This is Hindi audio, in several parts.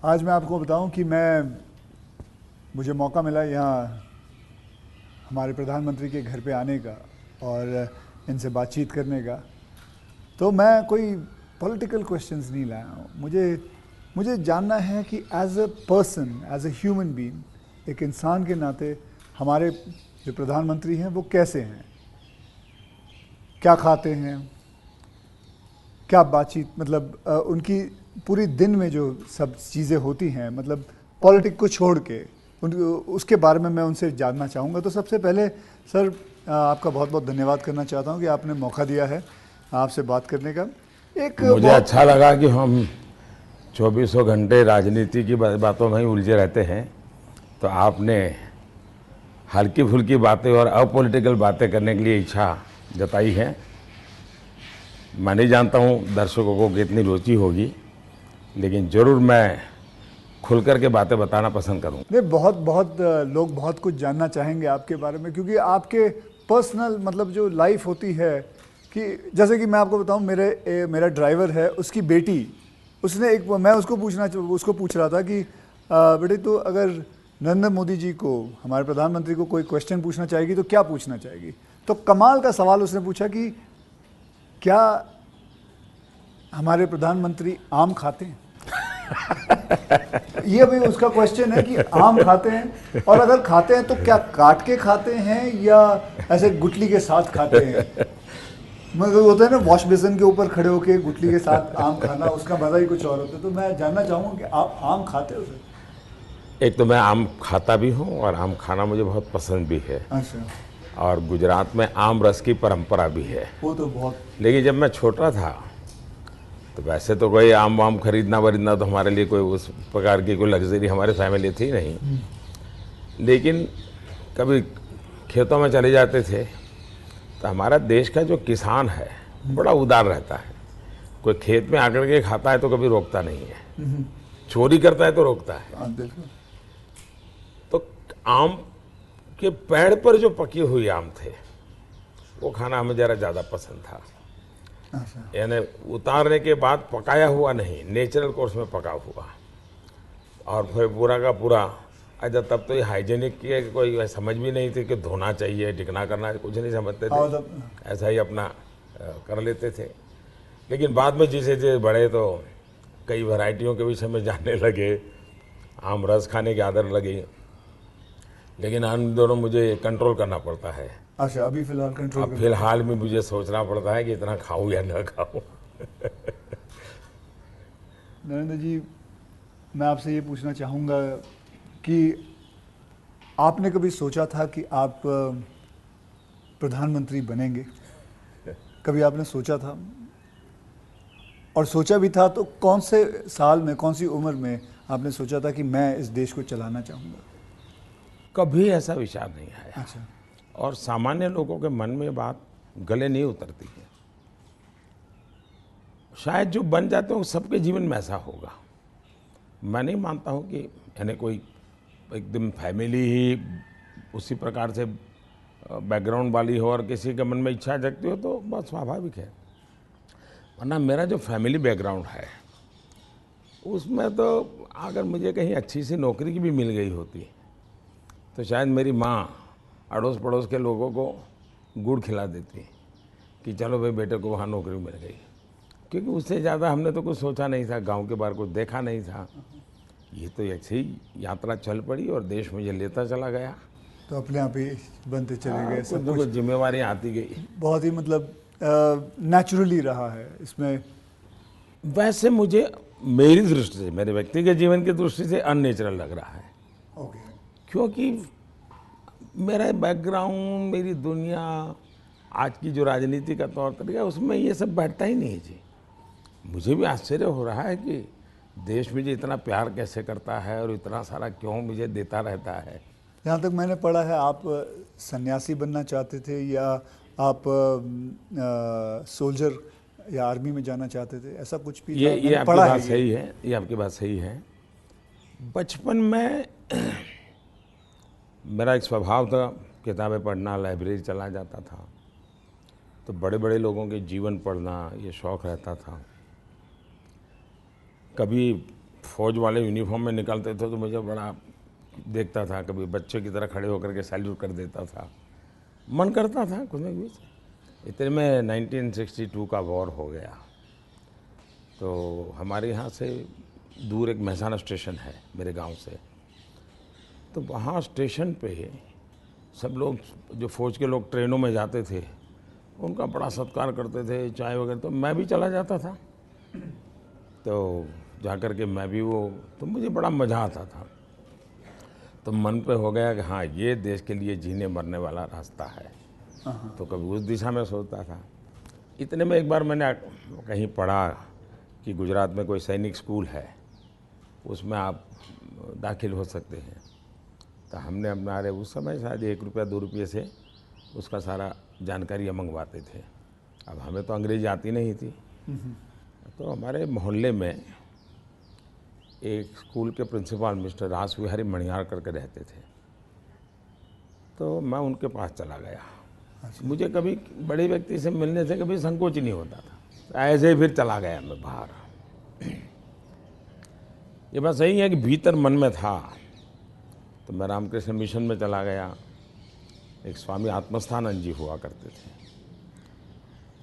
आज मैं आपको बताऊं कि मुझे मौका मिला यहाँ हमारे प्रधानमंत्री के घर पे आने का और इनसे बातचीत करने का। तो मैं कोई पॉलिटिकल क्वेश्चंस नहीं लाया हूँ। मुझे जानना है कि as a person, as a human being, एक इंसान के नाते हमारे जो प्रधानमंत्री हैं वो कैसे हैं, क्या खाते हैं, क्या बातचीत, मतलब उनकी पूरी दिन में जो सब चीज़ें होती हैं, मतलब पॉलिटिक को छोड़ के उसके बारे में मैं उनसे जानना चाहूँगा। तो सबसे पहले सर आपका बहुत बहुत धन्यवाद करना चाहता हूँ कि आपने मौका दिया है आपसे बात करने का। मुझे अच्छा लगा कि हम 24 घंटे राजनीति की बातों में ही उलझे रहते हैं, तो आपने हल्की फुल्की बातें और अपॉलिटिकल बातें करने के लिए इच्छा जताई है। मैं नहीं जानता हूँ दर्शकों को कितनी रुचि होगी, लेकिन ज़रूर मैं खुल कर के बातें बताना पसंद करूँगा। नहीं, बहुत लोग बहुत कुछ जानना चाहेंगे आपके बारे में, क्योंकि आपके पर्सनल मतलब जो लाइफ होती है, कि जैसे कि मैं आपको बताऊं, मेरा ड्राइवर है, उसकी बेटी, मैं उसको पूछ रहा था कि बेटे तो अगर नरेंद्र मोदी जी को, हमारे प्रधानमंत्री को कोई क्वेश्चन पूछना चाहेगी तो क्या पूछना चाहेगी? तो कमाल का सवाल उसने पूछा कि क्या हमारे प्रधानमंत्री आम खाते हैं? ये भी उसका क्वेश्चन है कि आम खाते हैं, और अगर खाते हैं तो क्या काट के खाते हैं या ऐसे गुटली के साथ खाते हैं? मतलब होता है ना, वॉश बेसिन के ऊपर खड़े होके गुटली के साथ आम खाना, उसका मजा ही कुछ और होता है। तो मैं जानना चाहूँगा कि आप आम खाते हो सर? एक तो मैं आम खाता भी हूँ और आम खाना मुझे बहुत पसंद भी है। अच्छा। और गुजरात में आम रस की परंपरा भी है। वो तो बहुत। लेकिन जब मैं छोटा था तो वैसे तो कोई आम वाम खरीदना वरीदना तो हमारे लिए कोई उस प्रकार की कोई लग्जरी हमारे फैमिली थी नहीं। लेकिन कभी खेतों में चले जाते थे तो हमारा देश का जो किसान है बड़ा उदार रहता है। कोई खेत में आकर के खाता है तो कभी रोकता नहीं है, चोरी करता है तो रोकता है। तो आम के पेड़ पर जो पके हुए आम थे वो खाना हमें ज़रा ज़्यादा पसंद था। यानी उतारने के बाद पकाया हुआ नहीं, नेचुरल कोर्स में पका हुआ। और फिर पूरा का पूरा, अच्छा तब तो ये हाइजीनिक की कोई समझ भी नहीं थी कि धोना चाहिए, टिकना करना, कुछ नहीं समझते थे, ऐसा ही अपना कर लेते थे। लेकिन बाद में जैसे जैसे बड़े तो कई वैरायटियों के विषय में जानने लगे, आम रस खाने की आदत लगी। लेकिन इन दोनों मुझे कंट्रोल करना पड़ता है। अच्छा, अभी फिलहाल कंट्रोल? अब फिलहाल में मुझे सोचना पड़ता है कि इतना खाऊं या ना खाऊं। नरेंद्र जी, मैं आपसे ये पूछना चाहूँगा कि आपने कभी सोचा था कि आप प्रधानमंत्री बनेंगे? कभी आपने सोचा था? और सोचा भी था तो कौन से साल में, कौन सी उम्र में आपने सोचा था कि मैं इस देश को चलाना चाहूँगा? कभी ऐसा विचार नहीं आया। अच्छा। और सामान्य लोगों के मन में बात गले नहीं उतरती है। शायद जो बन जाते हैं सबके जीवन में ऐसा होगा। मैं नहीं मानता हूँ कि यानी कोई एकदम फैमिली ही उसी प्रकार से बैकग्राउंड वाली हो और किसी के मन में इच्छा जगती हो तो बहुत स्वाभाविक है। वरना मेरा जो फैमिली बैकग्राउंड है उसमें तो अगर मुझे कहीं अच्छी सी नौकरी की भी मिल गई होती तो शायद मेरी माँ अड़ोस पड़ोस के लोगों को गुड़ खिला देती कि चलो भाई बेटे को वहाँ नौकरी मिल गई। क्योंकि उससे ज़्यादा हमने तो कुछ सोचा नहीं था, गांव के बाहर कुछ देखा नहीं था। ये तो ऐसे ही यात्रा चल पड़ी और देश मुझे लेता चला गया। तो अपने आप ही बनते चले गए, सब कुछ जिम्मेवारी आती गई। बहुत ही मतलब नेचुरली रहा है इसमें। वैसे मुझे मेरी दृष्टि से, मेरे व्यक्तिगत जीवन की दृष्टि से अननेचुरल लग रहा है। ओके। क्योंकि मेरा बैकग्राउंड, मेरी दुनिया, आज की जो राजनीति का तौर तरीका, उसमें ये सब बैठता ही नहीं है जी। मुझे भी आश्चर्य हो रहा है कि देश मुझे इतना प्यार कैसे करता है और इतना सारा क्यों मुझे देता रहता है। जहाँ तक मैंने पढ़ा है आप सन्यासी बनना चाहते थे, या आप सोल्जर या आर्मी में जाना चाहते थे, ऐसा कुछ भी था? ये आपकी बात सही है, ये आपकी बात सही है। बचपन में मेरा एक स्वभाव था किताबें पढ़ना, लाइब्रेरी चला जाता था, तो बड़े बड़े लोगों के जीवन पढ़ना ये शौक़ रहता था। कभी फौज वाले यूनिफॉर्म में निकलते थे तो मुझे बड़ा देखता था, कभी बच्चे की तरह खड़े होकर के सैल्यूट कर देता था, मन करता था कुछ न कुछ। इतने में 1962 का वॉर हो गया, तो हमारे यहाँ से दूर एक महसाना स्टेशन है मेरे गांव से, तो वहाँ स्टेशन पे सब लोग, जो फ़ौज के लोग ट्रेनों में जाते थे, उनका बड़ा सत्कार करते थे, चाय वगैरह, तो मैं भी चला जाता था। तो जा कर के मैं भी वो, तो मुझे बड़ा मज़ा आता था। तो मन पे हो गया कि हाँ, ये देश के लिए जीने मरने वाला रास्ता है। तो कभी उस दिशा में सोचता था। इतने में एक बार मैंने कहीं पढ़ा कि गुजरात में कोई सैनिक स्कूल है, उसमें आप दाखिल हो सकते हैं। तो हमने हमारे उस समय शायद 1 रुपया 2 रुपये से उसका सारा जानकारियाँ मंगवाते थे। अब हमें तो अंग्रेजी आती नहीं थी, तो हमारे मोहल्ले में एक स्कूल के प्रिंसिपल मिस्टर रास विहारी मणियार करके रहते थे, तो मैं उनके पास चला गया। मुझे कभी बड़े व्यक्ति से मिलने से कभी संकोच नहीं होता था, तो ऐसे ही फिर चला गया मैं बाहर। ये बात सही है कि भीतर मन में था, तो मैं रामकृष्ण मिशन में चला गया। एक स्वामी आत्मस्थानंद जी हुआ करते थे,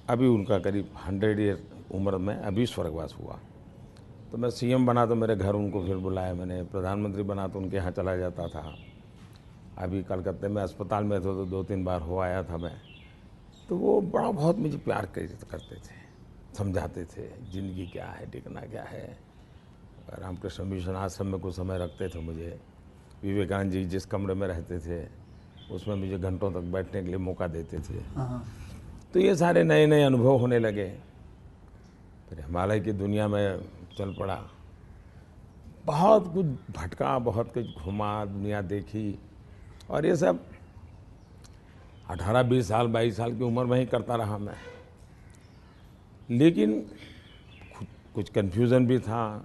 अभी उनका करीब 100 ईयर उम्र में अभी स्वर्गवास हुआ। तो मैं सीएम बना तो मेरे घर उनको फिर बुलाया मैंने, प्रधानमंत्री बना तो उनके यहाँ चला जाता था। अभी कलकत्ते में अस्पताल में थे तो 2-3 बार हो आया था मैं। तो वो बड़ा बहुत मुझे प्यार करते थे, समझाते थे ज़िंदगी क्या है, टिकना क्या है। रामकृष्ण मिशन आश्रम में कुछ समय रखते थे मुझे। विवेकानंद जी जिस कमरे में रहते थे उसमें मुझे घंटों तक बैठने के लिए मौका देते थे। तो ये सारे नए नए अनुभव होने लगे। फिर हिमालय की दुनिया में चल पड़ा, बहुत कुछ भटका, बहुत कुछ घुमा, दुनिया देखी, और ये सब 18-20 साल 22 साल की उम्र में ही करता रहा मैं। लेकिन कुछ कन्फ्यूज़न भी था,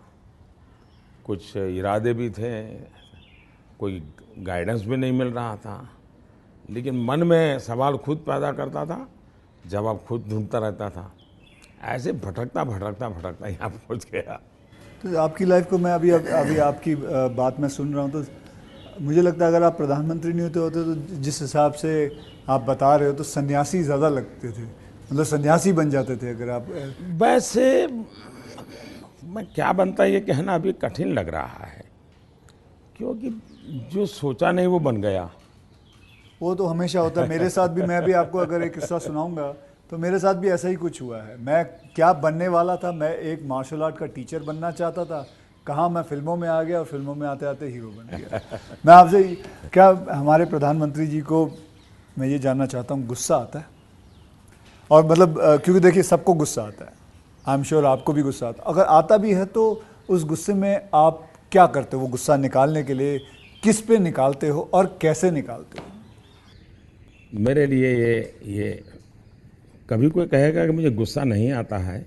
कुछ इरादे भी थे, कोई गाइडेंस भी नहीं मिल रहा था, लेकिन मन में सवाल खुद पैदा करता था, जवाब खुद ढूंढता रहता था। ऐसे भटकता भटकता भटकता यहाँ पहुँच गया। तो आपकी लाइफ को मैं अभी आपकी बात में सुन रहा हूँ, तो मुझे लगता है अगर आप प्रधानमंत्री नहीं होते तो जिस हिसाब से आप बता रहे हो तो सन्यासी ज़्यादा लगते थे, मतलब सन्यासी बन जाते थे अगर आप। वैसे मैं क्या बनता ये कहना अभी कठिन लग रहा है, क्योंकि जो सोचा नहीं वो बन गया। वो तो हमेशा होता है, मेरे साथ भी। मैं भी आपको अगर एक किस्सा सुनाऊंगा तो मेरे साथ भी ऐसा ही कुछ हुआ है। मैं क्या बनने वाला था, मैं एक मार्शल आर्ट का टीचर बनना चाहता था, कहाँ मैं फिल्मों में आ गया और फिल्मों में आते आते हीरो बन गया। मैं आपसे क्या, हमारे प्रधानमंत्री जी को मैं ये जानना चाहता हूँ, गुस्सा आता है? और मतलब क्योंकि देखिए सबको गुस्सा आता है, आई एम श्योर आपको भी गुस्सा आता है। अगर आता भी है तो उस गुस्से में आप क्या करते हो? वो गुस्सा निकालने के लिए किस पे निकालते हो और कैसे निकालते हो? मेरे लिए ये कभी कोई कहेगा कि मुझे गुस्सा नहीं आता है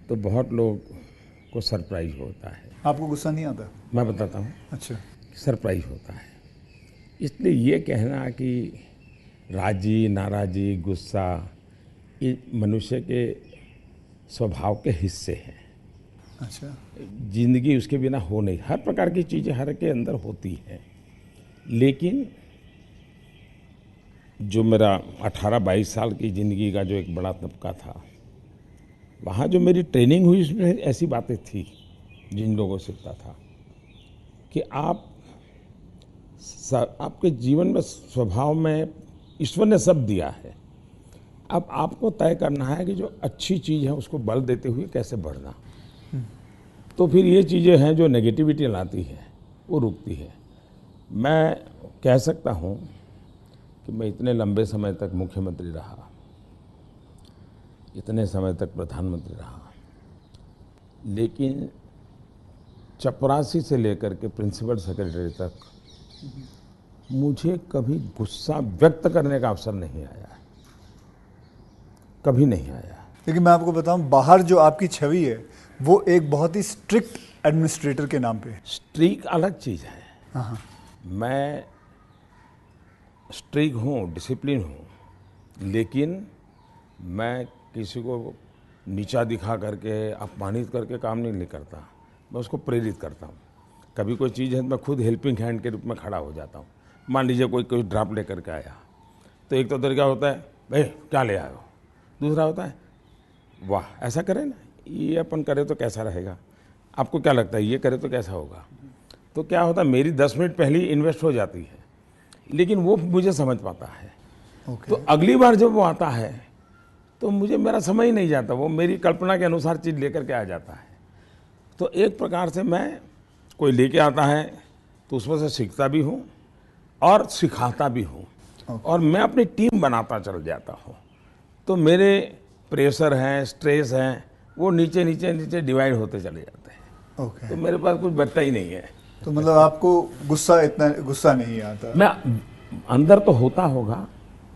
तो बहुत लोग को सरप्राइज होता है। आपको गुस्सा नहीं आता? मैं बताता हूँ। अच्छा। सरप्राइज होता है। इसलिए ये कहना कि राजी नाराजी गुस्सा ये मनुष्य के स्वभाव के हिस्से हैं। अच्छा। जिंदगी उसके बिना हो नहीं, हर प्रकार की चीज़ें हर के अंदर होती हैं। लेकिन जो मेरा 18-22 साल की ज़िंदगी का जो एक बड़ा तबका था, वहाँ जो मेरी ट्रेनिंग हुई उसमें ऐसी बातें थी जिन लोगों से सीखता था कि आपके जीवन में स्वभाव में ईश्वर ने सब दिया है। अब आपको तय करना है कि जो अच्छी चीज़ है उसको बल देते हुए कैसे बढ़ना। तो फिर ये चीज़ें हैं जो नेगेटिविटी लाती है वो रुकती है। मैं कह सकता हूँ कि मैं इतने लंबे समय तक मुख्यमंत्री रहा, इतने समय तक प्रधानमंत्री रहा, लेकिन चपरासी से लेकर के प्रिंसिपल सेक्रेटरी तक मुझे कभी गुस्सा व्यक्त करने का अवसर नहीं आया, कभी नहीं आया। लेकिन मैं आपको बताऊं, बाहर जो आपकी छवि है वो एक बहुत ही स्ट्रिक्ट एडमिनिस्ट्रेटर के नाम पे है। स्ट्रिक्ट अलग चीज़ है। हाँ। मैं स्ट्रिक्ट हूँ, डिसिप्लिन हूँ, लेकिन मैं किसी को नीचा दिखा करके अपमानित करके काम नहीं करता। मैं उसको प्रेरित करता हूँ। कभी कोई चीज़ है तो मैं खुद हेल्पिंग हैंड के रूप में खड़ा हो जाता हूँ। मान लीजिए कोई ड्राफ्ट लेकर के आया, तो एक तो तरीका होता है भाई क्या ले आए हो, दूसरा होता है वाह ऐसा करें ना, ये अपन करें तो कैसा रहेगा, आपको क्या लगता है ये करे तो कैसा होगा। तो क्या होता है मेरी 10 मिनट पहले ही इन्वेस्ट हो जाती है, लेकिन वो मुझे समझ पाता है। तो अगली बार जब वो आता है तो मुझे मेरा समय ही नहीं जाता, वो मेरी कल्पना के अनुसार चीज़ लेकर के आ जाता है। तो एक प्रकार से मैं कोई लेके आता है तो उसमें से सीखता भी हूँ और सिखाता भी हूँ, और मैं अपनी टीम बनाता चल जाता हूँ। तो मेरे प्रेशर हैं, स्ट्रेस हैं, वो नीचे नीचे नीचे डिवाइड होते चले जाते हैं। तो मेरे पास कुछ बचता ही नहीं है। तो मतलब आपको इतना गुस्सा नहीं आता? मैं अंदर तो होता होगा,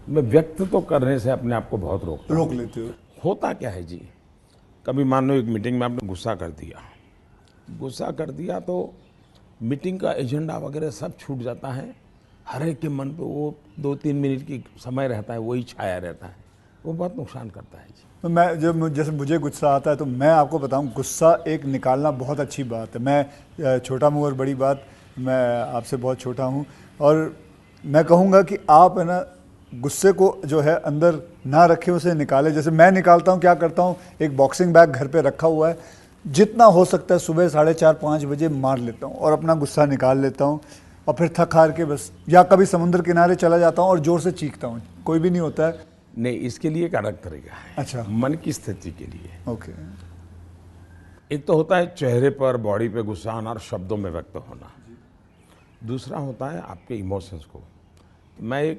मैं व्यक्त तो करने से अपने आप को बहुत रोक लेते हो। होता क्या है जी, कभी मान लो एक मीटिंग में आपने गुस्सा कर दिया तो मीटिंग का एजेंडा वगैरह सब छूट जाता है। हर एक के मन पे वो 2-3 मिनट की समय रहता है, वही छाया रहता है, वो बहुत नुकसान करता है जी। तो मैं जैसे मुझे गुस्सा आता है तो मैं आपको बताऊं, गुस्सा एक निकालना बहुत अच्छी बात है। मैं छोटा मुँह और बड़ी बात, मैं आपसे बहुत छोटा हूं, और मैं कहूँगा कि आप है ना गुस्से को जो है अंदर ना रखें, उसे निकालें। जैसे मैं निकालता हूँ, क्या करता हूँ, एक बॉक्सिंग बैग घर पे रखा हुआ है, जितना हो सकता है सुबह 4:30-5 बजे मार लेता हूँ और अपना गुस्सा निकाल लेता हूँ, और फिर थक हार के बस, या कभी समुद्र किनारे चला जाता हूँ और जोर से चीखता हूँ, कोई भी नहीं होता है। नहीं, इसके लिए एक अलग तरीका है। अच्छा। मन की स्थिति के लिए। ओके। एक तो होता है चेहरे पर, बॉडी पे गुस्सा आना और शब्दों में व्यक्त होना। दूसरा होता है आपके इमोशंस को। मैं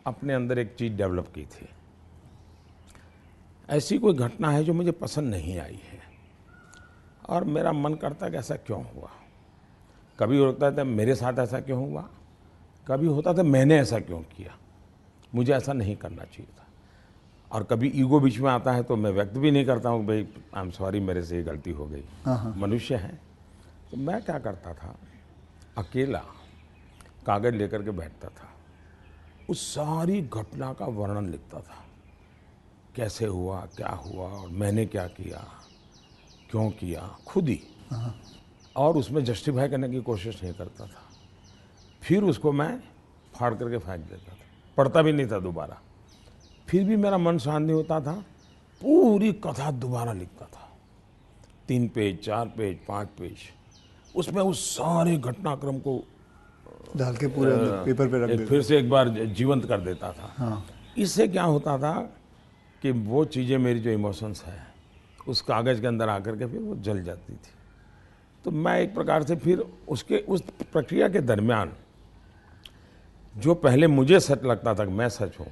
अपने अंदर एक चीज़ डेवलप की थी, ऐसी कोई घटना है जो मुझे पसंद नहीं आई है और मेरा मन करता है कि ऐसा क्यों हुआ। कभी होता था मेरे साथ ऐसा क्यों हुआ, कभी होता था मैंने ऐसा क्यों किया, मुझे ऐसा नहीं करना चाहिए था। और कभी ईगो बीच में आता है तो मैं व्यक्त भी नहीं करता हूँ भाई आई एम सॉरी, मेरे से ये गलती हो गई, मनुष्य है। तो मैं क्या करता था, अकेला कागज़ लेकर के बैठता था, उस सारी घटना का वर्णन लिखता था, कैसे हुआ, क्या हुआ और मैंने क्या किया, क्यों किया, खुद ही। और उसमें जस्टिफाई करने की कोशिश नहीं करता था। फिर उसको मैं फाड़ करके फेंक देता था, पढ़ता भी नहीं था दोबारा। फिर भी मेरा मन शांत नहीं होता था, पूरी कथा दोबारा लिखता था, 3 पेज, 4 पेज, 5 पेज, उसमें उस सारे घटनाक्रम को डाल के पूरे पेपर पे रख देता, फिर से एक बार जीवंत कर देता था। हाँ। इससे क्या होता था कि वो चीज़ें, मेरी जो इमोशंस है उस कागज़ के अंदर आकर के फिर वो जल जाती थी। तो मैं एक प्रकार से फिर उस प्रक्रिया के दरमियान जो पहले मुझे सच लगता था कि मैं सच हूँ,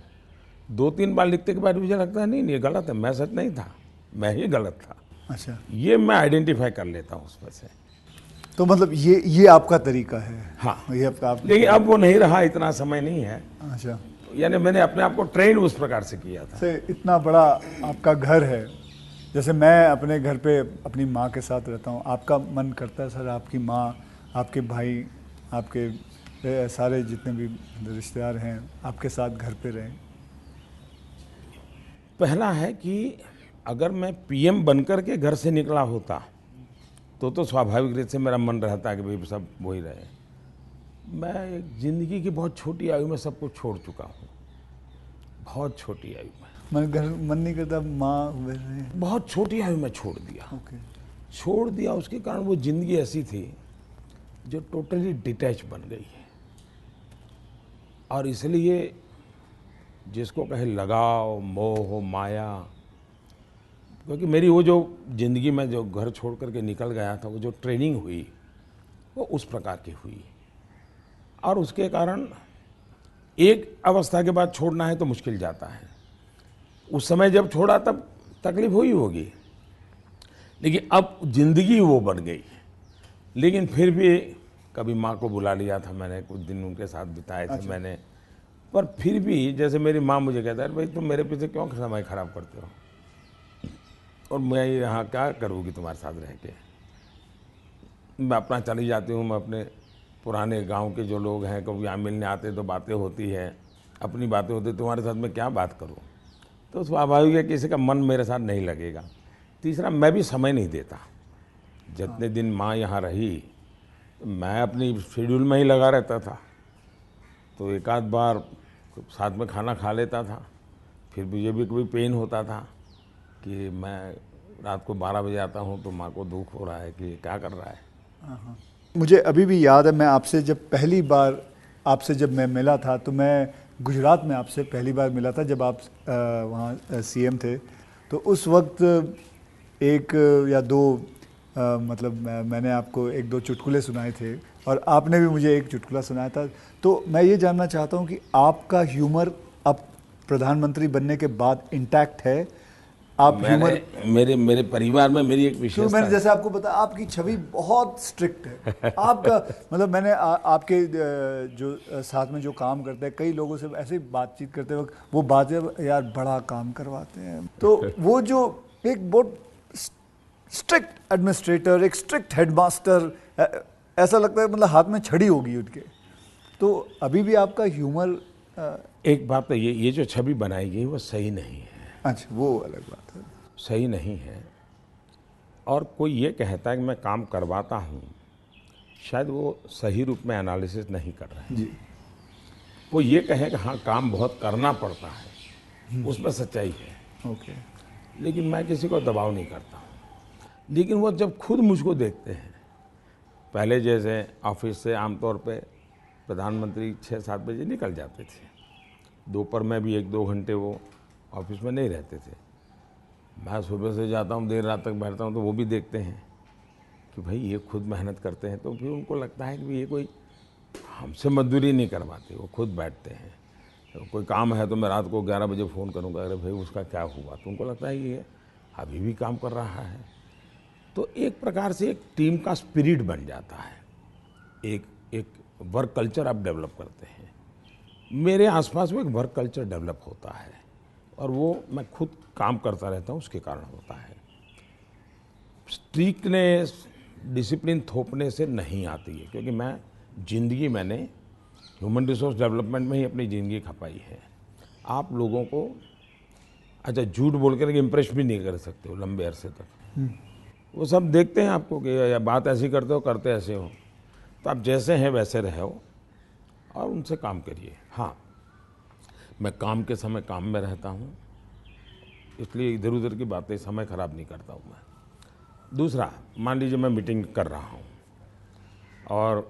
2-3 बार लिखने के बाद मुझे लगता है नहीं ये गलत है, मैं सच नहीं था, मैं ही गलत था। अच्छा। ये मैं आइडेंटिफाई कर लेता हूँ उसमें से। तो मतलब ये आपका तरीका है? हाँ। ये आप लेकिन अब वो नहीं रहा, इतना समय नहीं है। अच्छा। यानी मैंने अपने आप को ट्रेन उस प्रकार से किया था। से इतना बड़ा आपका घर है, जैसे मैं अपने घर पे अपनी माँ के साथ रहता हूँ, आपका मन करता है सर आपकी माँ, आपके भाई, आपके सारे जितने भी रिश्तेदार हैं आपके साथ घर पे रहें? पहला है कि अगर मैं पीएम बनकर के घर से निकला होता तो स्वाभाविक रूप से मेरा मन रहता है कि भाई सब वही रहे। मैं एक ज़िंदगी की बहुत छोटी आयु में सब कुछ छोड़ चुका हूँ, बहुत छोटी आयु में। मन नहीं करता माँ, बहुत छोटी आयु में छोड़ दिया। ओके। छोड़ दिया, उसके कारण वो ज़िंदगी ऐसी थी जो टोटली डिटैच बन गई है। और इसलिए जिसको कहे लगाव, मोह, माया, क्योंकि मेरी वो जो ज़िंदगी में जो घर छोड़ करके निकल गया था, वो जो ट्रेनिंग हुई वो उस प्रकार की हुई, और उसके कारण एक अवस्था के बाद छोड़ना है तो मुश्किल जाता है। उस समय जब छोड़ा तब तकलीफ हुई होगी, लेकिन अब ज़िंदगी वो बन गई। लेकिन फिर भी कभी माँ को बुला लिया था मैंने, कुछ दिन उनके साथ बिताए थे। अच्छा। मैंने, पर फिर भी जैसे मेरी माँ मुझे कहता है भाई तुम मेरे पीछे क्यों समय ख़राब करते हो, और मैं यहाँ क्या करूँगी तुम्हारे साथ रह के। मैं अपना चली जाती हूँ, मैं अपने पुराने गांव के जो लोग हैं कभी यहाँ मिलने आते तो बातें होती है, अपनी बातें होती, तुम्हारे साथ मैं क्या बात करूँ। तो स्वाभाविक है किसी का मन मेरे साथ नहीं लगेगा। तीसरा, मैं भी समय नहीं देता, जितने दिन माँ यहाँ रही तो मैं अपनी शेड्यूल में ही लगा रहता था, तो एक आध बार साथ में खाना खा लेता था। फिर मुझे भी कभी पेन होता था कि मैं रात को 12 बजे आता हूँ तो माँ को दुख हो रहा है कि क्या कर रहा है। मुझे अभी भी याद है, मैं आपसे जब पहली बार आपसे जब मैं मिला था, तो मैं गुजरात में आपसे पहली बार मिला था जब आप वहाँ सीएम थे। तो उस वक्त एक या दो मतलब मैंने आपको एक दो चुटकुले सुनाए थे और आपने भी मुझे एक चुटकुला सुनाया था। तो मैं ये जानना चाहता हूँ कि आपका ह्यूमर अब प्रधानमंत्री बनने के बाद इंटैक्ट है? आप ह्यूमर मेरे परिवार में मेरी एक तो विशेषता मैंने है। जैसे आपको बताया, आपकी छवि बहुत स्ट्रिक्ट है। आपका मतलब मैंने आपके जो साथ में जो काम करते हैं कई लोगों से ऐसे ही बातचीत करते वक्त वो बातें, यार बड़ा काम करवाते हैं। तो वो जो एक बहुत स्ट्रिक्ट एडमिनिस्ट्रेटर, एक स्ट्रिक्ट हेडमास्टर, ऐसा लगता है मतलब हाथ में छड़ी होगी उनके। तो अभी भी आपका ह्यूमर एक बात तो ये जो छवि बनाई गई वो सही नहीं है। अच्छा, वो अलग बात है। सही नहीं है। और कोई ये कहता है कि मैं काम करवाता हूँ, शायद वो सही रूप में एनालिसिस नहीं कर रहे हैं। जी, वो ये कहे कि हाँ काम बहुत करना पड़ता है, उसमें सच्चाई है। ओके। लेकिन मैं किसी को दबाव नहीं करता हूँ। लेकिन वो जब खुद मुझको देखते हैं, पहले जैसे ऑफिस से आमतौर पे प्रधानमंत्री 6-7 बजे निकल जाते थे, दोपहर में भी 1-2 घंटे वो ऑफिस में नहीं रहते थे। मैं सुबह से जाता हूँ, देर रात तक बैठता हूँ, तो वो भी देखते हैं कि भाई ये खुद मेहनत करते हैं। तो फिर उनको लगता है कि ये कोई हमसे मजदूरी नहीं करवाते, वो खुद बैठते हैं। तो कोई काम है तो मैं रात को 11 बजे फ़ोन करूँगा, अरे भाई उसका क्या हुआ, तो उनको लगता है ये अभी भी काम कर रहा है। तो एक प्रकार से एक टीम का स्पिरिट बन जाता है, एक वर्क कल्चर आप डेवलप करते हैं। मेरे आसपास में एक वर्क कल्चर डेवलप होता है और वो मैं खुद काम करता रहता हूँ, उसके कारण होता है। स्ट्रिक्टनेस, डिसिप्लिन थोपने से नहीं आती है, क्योंकि मैंने ह्यूमन रिसोर्स डेवलपमेंट में ही अपनी ज़िंदगी खपाई है। आप लोगों को अच्छा झूठ बोल कर इम्प्रेस भी नहीं कर सकते हो लंबे अरसे तक। वो सब देखते हैं आपको कि या बात ऐसी करते हो, करते ऐसे हो। तो आप जैसे हैं वैसे रहो और उनसे काम करिए। हाँ, मैं काम के समय काम में रहता हूँ, इसलिए इधर उधर की बातें समय ख़राब नहीं करता हूँ मैं। दूसरा, मान लीजिए मैं मीटिंग कर रहा हूँ और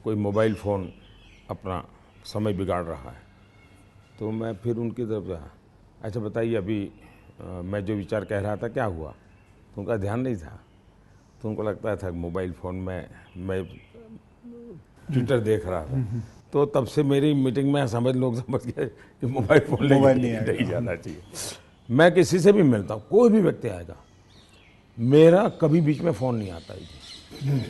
कोई मोबाइल फ़ोन अपना समय बिगाड़ रहा है, तो मैं फिर उनकी तरफ जा, अच्छा बताइए अभी मैं जो विचार कह रहा था क्या हुआ, तो उनका ध्यान नहीं था। तो उनको लगता था मोबाइल फ़ोन में मैं ट्विटर देख रहा था। तो तब से मेरी मीटिंग में लोग समझ गए कि मोबाइल फ़ोन लेके नहीं जाना चाहिए। मैं किसी से भी मिलता हूँ, कोई भी व्यक्ति आएगा, मेरा कभी बीच में फ़ोन नहीं आता है जी।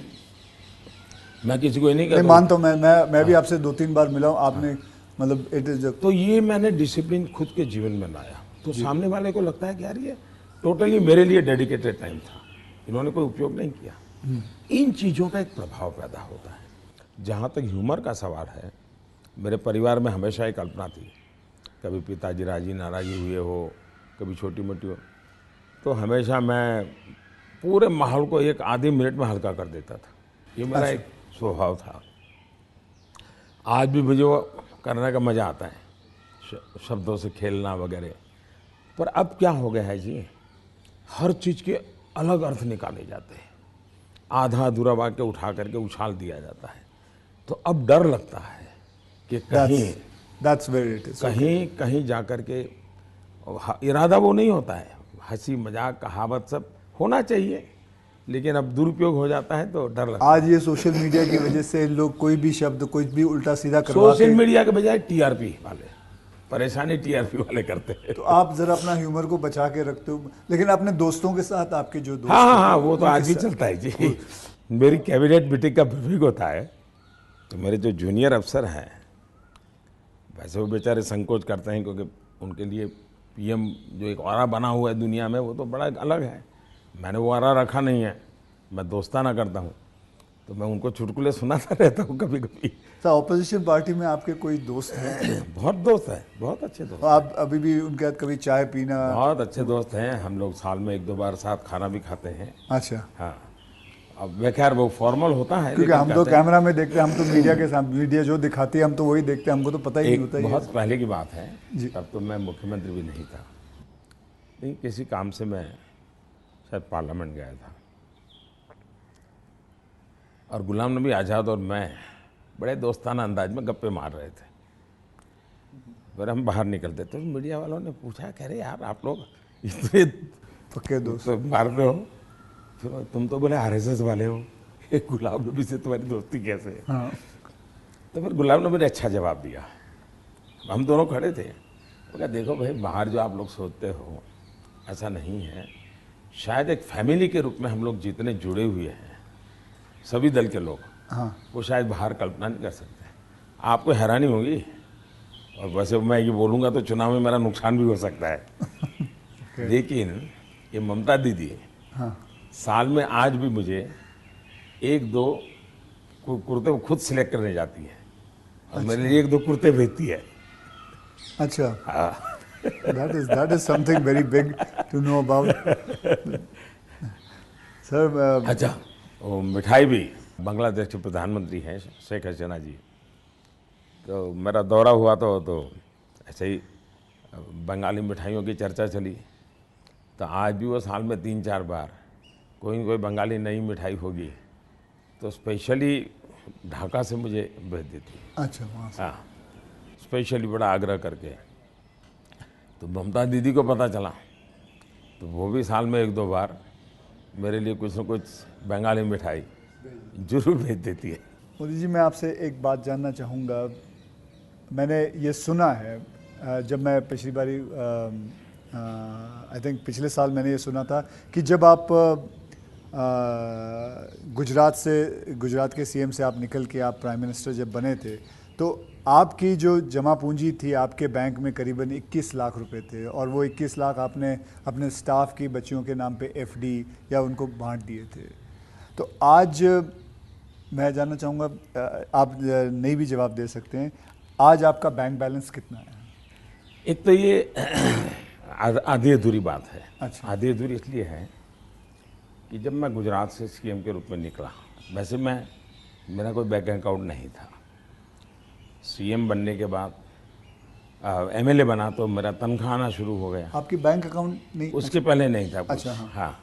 मैं किसी को नहीं कहता। मानता हूँ, मैं भी आपसे 2-3 बार मिला हूँ, आपने मतलब इट इज। तो ये मैंने डिसिप्लिन खुद के जीवन में लाया, तो सामने वाले को लगता है कि यार ये टोटली मेरे लिए डेडिकेटेड टाइम था, इन्होंने कोई उपयोग नहीं किया। इन चीज़ों का एक प्रभाव पैदा होता है। जहाँ तक ह्यूमर का सवाल है, मेरे परिवार में हमेशा एक कल्पना थी, कभी पिताजी राजी नाराज़ी हुए हो, कभी छोटी मोटी हो, तो हमेशा मैं पूरे माहौल को एक आधे मिनट में हल्का कर देता था। ये मेरा एक स्वभाव था। आज भी मुझे वो करने का मज़ा आता है, शब्दों से खेलना वगैरह। पर अब क्या हो गया है जी, हर चीज़ के अलग अर्थ निकाले जाते हैं, आधा अधूरा वाक्य उठा करके उछाल दिया जाता है। तो अब डर लगता है कि कहीं जा कर के, इरादा वो नहीं होता है, हंसी मजाक कहावत सब होना चाहिए, लेकिन अब दुरुपयोग हो जाता है तो डर लगता है। आज ये सोशल मीडिया की वजह से लोग कोई भी शब्द कोई भी उल्टा सीधा करवा सोशल मीडिया के बजाय टीआरपी वाले, परेशानी टीआरपी वाले करते हैं। तो आप जरा अपना ह्यूमर को बचा के रखते हो, लेकिन अपने दोस्तों के साथ आपके जो दोस्त हाँ, वो तो आज भी चलता है जी। मेरी कैबिनेट मीटिंग का ब्रीफिंग होता है, तो मेरे जो जूनियर अफसर हैं, वैसे वो बेचारे संकोच करते हैं, क्योंकि उनके लिए पीएम जो एक ऑरा बना हुआ है दुनिया में, वो तो बड़ा अलग है। मैंने वो ऑरा रखा नहीं है, मैं दोस्ताना करता हूँ, तो मैं उनको चुटकुले सुनाता रहता हूँ कभी कभी। तो ऑपोजिशन पार्टी में आपके कोई दोस्त हैं? बहुत दोस्त हैं, बहुत अच्छे दोस्त। आप अभी भी उनके साथ कभी चाय पीना? बहुत अच्छे दोस्त हैं हम लोग, साल में 1-2 बार साथ खाना भी खाते हैं। अच्छा। हाँ, अब मैं खैर वो फॉर्मल होता है, क्योंकि लेकिन हम तो कहते हैं, कैमरा में देखते हैं, हम तो मीडिया के सामने, मीडिया जो दिखाती है हम तो वही देखते हैं, हमको तो पता ही नहीं एक होता बहुत ये। पहले की बात है, जी। तब तो मैं मुख्यमंत्री भी नहीं था, नहीं किसी काम से मैं शायद पार्लियामेंट गया था, और गुलाम नबी आज़ाद और मैं बड़े दोस्ताना अंदाज में गप्पे मार रहे थे। फिर हम बाहर निकलते तो मीडिया वालों ने पूछा, कह रहे यार आप लोग इतने पक्के दोस्त। तो मारते हो, फिर तुम तो बोले आरएसएस वाले हो, ये गुलाम नबी से तुम्हारी दोस्ती कैसे है? हाँ। तो फिर गुलाम नबी ने अच्छा जवाब दिया। हम दोनों खड़े थे, वो कहा देखो भाई, बाहर जो आप लोग सोचते हो ऐसा नहीं है, शायद एक फैमिली के रूप में हम लोग जितने जुड़े हुए हैं सभी दल के लोग, हाँ। वो शायद बाहर कल्पना नहीं कर सकते। आपको हैरानी होगी, और वैसे मैं ये बोलूँगा तो चुनाव में मेरा नुकसान भी हो सकता है लेकिन ये ममता दीदी हाँ। साल में आज भी मुझे एक दो कुर्ते वो खुद सिलेक्ट करने जाती है, और मेरे लिए एक दो कुर्ते भेजती है। अच्छा। हाँ। that is something very big to know about. Sir अच्छा, वो मिठाई भी, बांग्लादेश के प्रधानमंत्री हैं शेख हसीना जी, तो मेरा दौरा हुआ तो ऐसे ही बंगाली मिठाइयों की चर्चा चली, तो आज भी वो साल में 3-4 बार कोई न कोई बंगाली नई मिठाई होगी तो स्पेशली ढाका से मुझे भेज देती है। अच्छा, वहाँ से। हाँ, स्पेशली बड़ा आग्रह करके। तो ममता दीदी को पता चला तो वो भी साल में 1-2 बार मेरे लिए कुछ न कुछ बंगाली मिठाई जरूर भेज देती है। मोदी जी, मैं आपसे एक बात जानना चाहूँगा। मैंने ये सुना है, जब मैं पिछली बारी आई थिंक पिछले साल मैंने ये सुना था कि जब आप गुजरात के सीएम से आप निकल के आप प्राइम मिनिस्टर जब बने थे, तो आपकी जो जमा पूंजी थी आपके बैंक में करीबन 21 लाख रुपए थे, और वो 21 लाख आपने अपने स्टाफ की बच्चियों के नाम पे एफडी या उनको बांट दिए थे। तो आज मैं जानना चाहूँगा, आप नहीं भी जवाब दे सकते हैं, आज आपका बैंक बैलेंस कितना है? एक तो ये आधी अधूरी बात है। अच्छा। आधी अधूरी इसलिए है कि जब मैं गुजरात से सीएम के रूप में निकला, वैसे मेरा कोई बैंक अकाउंट नहीं था। सीएम बनने के बाद एमएलए बना तो मेरा तनख्वाह आना शुरू हो गया। आपकी बैंक अकाउंट नहीं? उसके पहले नहीं था कुछ। अच्छा। हाँ। हाँ,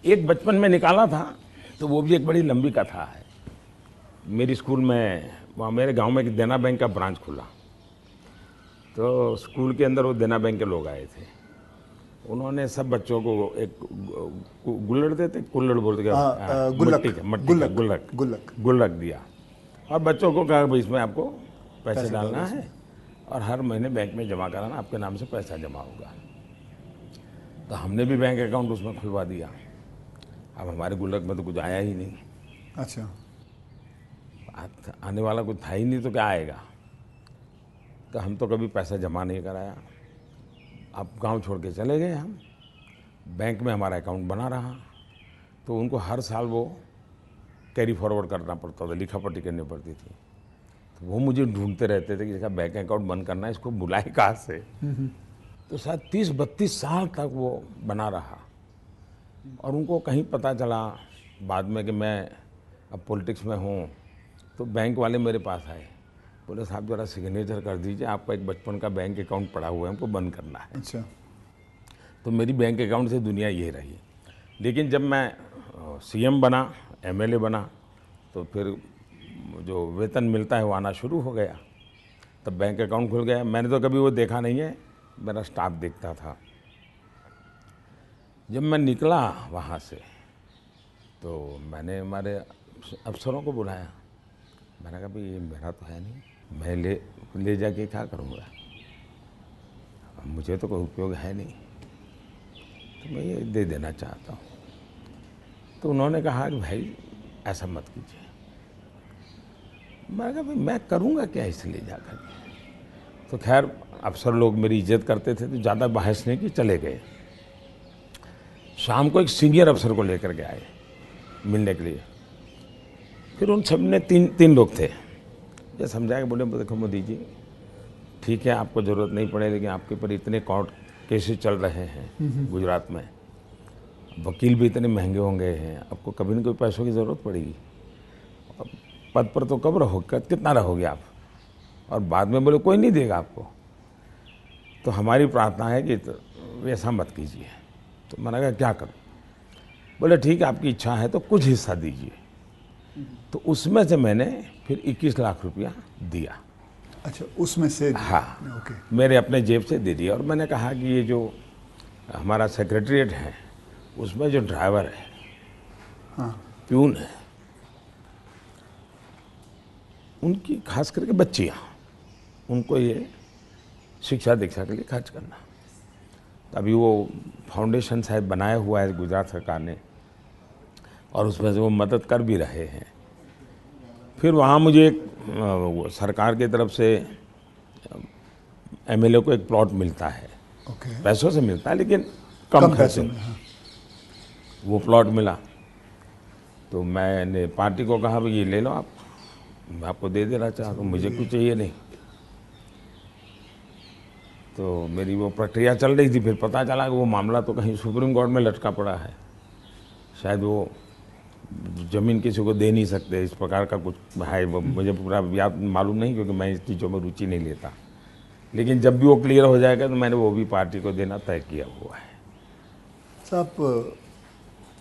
एक बचपन में निकाला था, तो वो भी एक बड़ी लंबी कथा है। मेरी स्कूल में, वहाँ मेरे गांव में एक देना बैंक का ब्रांच खुला, तो स्कूल के अंदर वो देना बैंक के लोग आए थे। उन्होंने सब बच्चों को एक गुल्लड़ देते, कुल्लड़ बोलते, गुल्लक दिया, और बच्चों को कहा भाई इसमें आपको पैसे डालना है और हर महीने बैंक में जमा कराना, आपके नाम से पैसा जमा होगा। तो हमने भी बैंक अकाउंट उसमें खुलवा दिया। अब हमारे गुल्लक में तो कुछ आया ही नहीं। अच्छा। आने वाला कुछ था ही नहीं, तो क्या आएगा? तो हम तो कभी पैसा जमा नहीं कराया। अब गांव छोड़ के चले गए हम, बैंक में हमारा अकाउंट बना रहा, तो उनको हर साल वो कैरी फॉरवर्ड करना पड़ता था, लिखा पट्टी करनी पड़ती थी। तो वो मुझे ढूंढते रहते थे कि इसका बैंक अकाउंट बंद करना है, इसको बुलाए कहाँ से। तो शायद 30-32 साल तक वो बना रहा, और उनको कहीं पता चला बाद में कि मैं अब पॉलिटिक्स में हूँ, तो बैंक वाले मेरे पास आए, बोले साहब जरा सिग्नेचर कर दीजिए, आपका एक बचपन का बैंक अकाउंट पड़ा हुआ है, हमको बंद करना है। अच्छा। तो मेरी बैंक अकाउंट से दुनिया ये रही। लेकिन जब मैं सीएम बना, एमएलए बना, तो फिर जो वेतन मिलता है वो आना शुरू हो गया, तब बैंक अकाउंट खुल गया। मैंने तो कभी वो देखा नहीं है, मेरा स्टाफ देखता था। जब मैं निकला वहाँ से, तो मैंने हमारे अफसरों को बुलाया, मैंने कहा भाई ये मेरा तो है नहीं, मैं ले जाके क्या करूँगा, मुझे तो कोई उपयोग है नहीं, तो मैं ये दे देना चाहता हूँ। तो उन्होंने कहा कि भाई ऐसा मत कीजिए। मैंने कहा भाई मैं करूँगा क्या इसे ले जा कर के। तो खैर अफसर लोग मेरी इज्जत करते थे, तो ज़्यादा बहस नहीं की, चले गए। शाम को एक सीनियर अफसर को लेकर के आए मिलने के लिए। फिर उन सब ने तीन लोग थे, ये समझाया कि बोले देखो मोदी जी, ठीक है आपको ज़रूरत नहीं पड़े, लेकिन आपके ऊपर इतने कोर्ट केसेस चल रहे हैं गुजरात में, वकील भी इतने महंगे होंगे हैं, आपको कभी न कभी पैसों की ज़रूरत पड़ेगी। अब पद पर तो कब रहोगे, कितना रहोगे आप, और बाद में बोले कोई नहीं देगा आपको। तो हमारी प्रार्थना है कि ऐसा मत कीजिए। तो मैंने कहा क्या करूं? बोले ठीक है, आपकी इच्छा है तो कुछ हिस्सा दीजिए। तो उसमें से मैंने फिर 21 लाख रुपया दिया। अच्छा, उसमें से? हाँ, ओके। मेरे अपने जेब से दे दिया। और मैंने कहा कि ये जो हमारा सेक्रेटरीट है उसमें जो ड्राइवर है, हाँ, प्यून है, उनकी खास करके बच्चियाँ, उनको ये शिक्षा दीक्षा के लिए खर्च करना। अभी वो फाउंडेशन शायद बनाया हुआ है गुजरात सरकार ने, और उसमें से वो मदद कर भी रहे हैं। फिर वहाँ मुझे एक सरकार की तरफ से एमएलए को एक प्लॉट मिलता है। ओके। पैसों से मिलता है लेकिन कम खर्चे में। हाँ। वो प्लॉट मिला तो मैंने पार्टी को कहा भाई ये ले लो आप, मैं आपको दे देना चाहता हूँ, मुझे कुछ चाहिए नहीं। तो मेरी वो प्रक्रिया चल रही थी। फिर पता चला कि वो मामला तो कहीं सुप्रीम कोर्ट में लटका पड़ा है, शायद वो ज़मीन किसी को दे नहीं सकते, इस प्रकार का कुछ है। वो मुझे पूरा याद मालूम नहीं, क्योंकि मैं इस चीज़ों में रुचि नहीं लेता। लेकिन जब भी वो क्लियर हो जाएगा तो मैंने वो भी पार्टी को देना तय किया हुआ है। साहब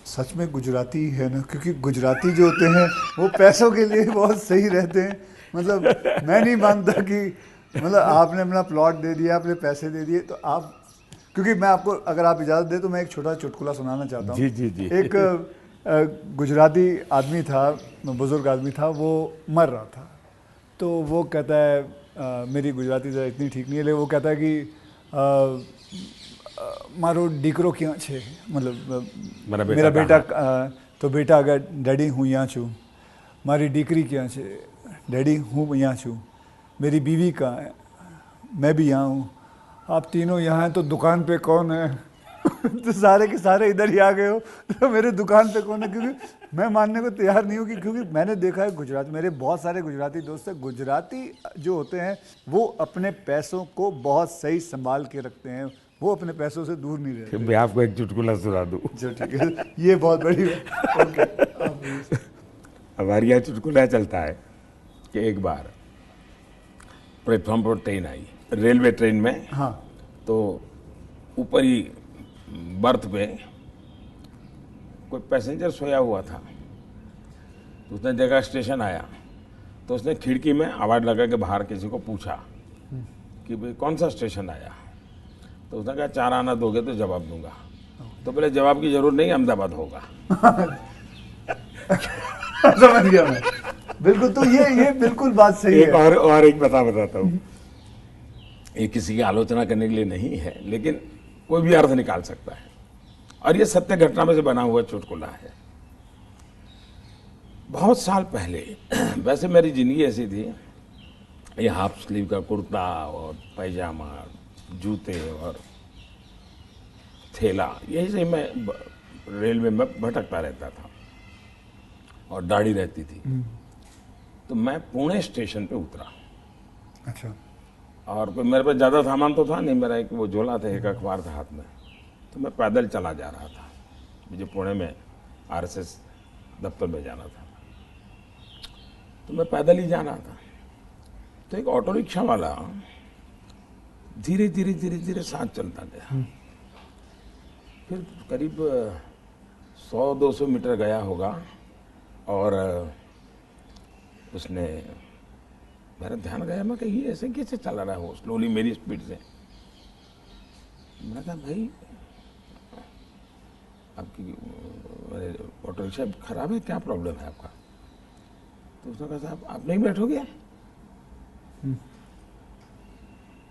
सच में गुजराती है ना, क्योंकि गुजराती जो होते हैं वो पैसों के लिए बहुत सही रहते हैं। मतलब मैं नहीं मानता कि मतलब आपने अपना प्लॉट दे दिया, आपने पैसे दे दिए, तो आप, क्योंकि मैं आपको, अगर आप इजाज़त दें तो मैं एक छोटा चुटकुला सुनाना चाहता हूँ। जी जी जी। एक गुजराती आदमी था, बुज़ुर्ग आदमी था, वो मर रहा था। तो वो कहता है, मेरी गुजराती ज़रा इतनी ठीक नहीं है, लेकिन वो कहता है कि मारो दीकरो क्यां छे, मतलब मेरा बेटा, तो बेटा अगर डैडी हूँ यहाँ छूँ, मारी दीकरी क्यां छे, डैडी हूँ यहाँ छूँ, मेरी बीवी कहाँ है, मैं भी यहाँ हूँ, आप तीनों यहाँ हैं तो दुकान पे कौन है? तो सारे के सारे इधर ही आ गए हो, तो मेरे दुकान पे कौन है? क्योंकि मैं मानने को तैयार नहीं हूँ कि, क्योंकि मैंने देखा है गुजरात, मेरे बहुत सारे गुजराती दोस्त हैं, गुजराती जो होते हैं वो अपने पैसों को बहुत सही संभाल के रखते हैं, वो अपने पैसों से दूर नहीं रहते। मैं आपको एक चुटकुला सुना दूँ। जो ठीक है, ये बहुत बड़ी बात। ओके। हमारे यहाँ चुटकुला चलता है कि एक बार प्लेटफॉर्म पर ट्रेन आई, रेलवे ट्रेन में। हाँ। तो ऊपर ही बर्थ पे कोई पैसेंजर सोया हुआ था। तो उसने देखा स्टेशन आया, तो उसने खिड़की में आवाज़ लगा के बाहर किसी को पूछा कि भाई कौन सा स्टेशन आया। तो उसने कहा 4 आना दोगे तो जवाब दूंगा। तो बोले जवाब की जरूरत नहीं, अहमदाबाद होगा। समझ गया मैं, बिल्कुल। तो ये बिल्कुल बात सही है। और एक बताता हूँ, ये किसी की आलोचना करने के लिए नहीं है, लेकिन कोई भी अर्थ निकाल सकता है, और ये सत्य घटना में से बना हुआ चुटकुला है। बहुत साल पहले, वैसे मेरी जिंदगी ऐसी थी, ये हाफ स्लीव का कुर्ता और पैजामा, जूते और थैला, यही से मैं रेलवे में भटकता रहता था, और दाढ़ी रहती थी। तो मैं पुणे स्टेशन पे उतरा। अच्छा। और कोई मेरे पास ज़्यादा सामान तो था नहीं, मेरा एक वो झोला था, एक अखबार था हाथ में। तो मैं पैदल चला जा रहा था, मुझे पुणे में आरएसएस दफ्तर में जाना था। तो मैं पैदल ही जा रहा था। तो एक ऑटो रिक्शा वाला धीरे धीरे धीरे धीरे साथ चलता गया। फिर करीब 100-200 मीटर गया होगा, और उसने, मेरा ध्यान गया, मैं कहीं ऐसे कैसे चला रहा हो स्लोली मेरी स्पीड से। मैंने कहा भाई आपकी ऑटो रिक्शा खराब है, क्या प्रॉब्लम है आपका? तो उसने कहा साहब आप नहीं बैठोगे?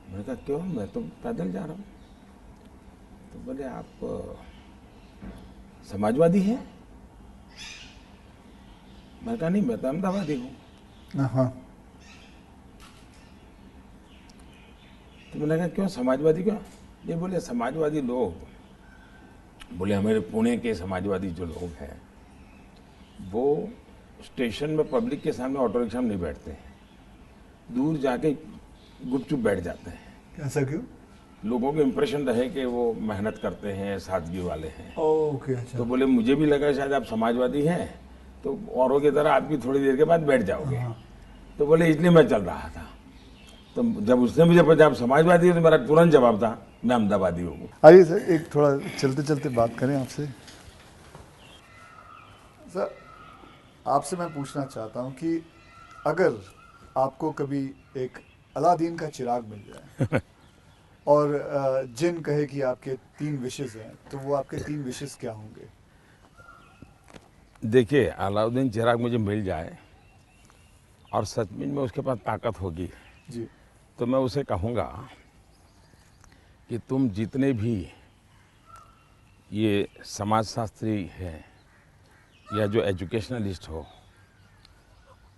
मैंने कहा क्यों, मैं तो पैदल जा रहा हूँ। तो बोले आप समाजवादी हैं? मैंने कहा नहीं, मैं तो अहमदाबादी हूँ। हाँ। तो मैंने कहा क्यों समाजवादी क्यों? ये बोले समाजवादी लोग, बोले हमारे पुणे के समाजवादी जो लोग हैं वो स्टेशन में पब्लिक के सामने ऑटो रिक्शा में नहीं बैठते हैं, दूर जाके गुपचुप बैठ जाते हैं। ऐसा क्यों? लोगों को इम्प्रेशन रहे कि वो मेहनत करते हैं, सादगी वाले हैं। ओके, अच्छा। तो बोले मुझे भी लगा शायद आप समाजवादी हैं, तो औरों की तरह आप भी थोड़ी देर के बाद बैठ जाओगे। तो बोले इसलिए मैं चल रहा था। तो जब उसने मुझे पूछा आप समाजवादी हो, तो मेरा तुरंत जवाब था मैं अहमदाबादी हूँ। आइए सर, एक थोड़ा चलते चलते बात करें आपसे। सर, आपसे मैं पूछना चाहता हूँ कि अगर आपको कभी एक अलादीन का चिराग मिल जाए और जिन कहे कि आपके 3 विशेस हैं, तो वो आपके 3 विशेस क्या होंगे? देखिए, अलाउद्दीन चिराग मुझे मिल जाए और सचमुच में उसके पास ताकत होगी, जी। तो मैं उसे कहूँगा कि तुम जितने भी ये समाजशास्त्री हैं या जो एजुकेशनलिस्ट हो,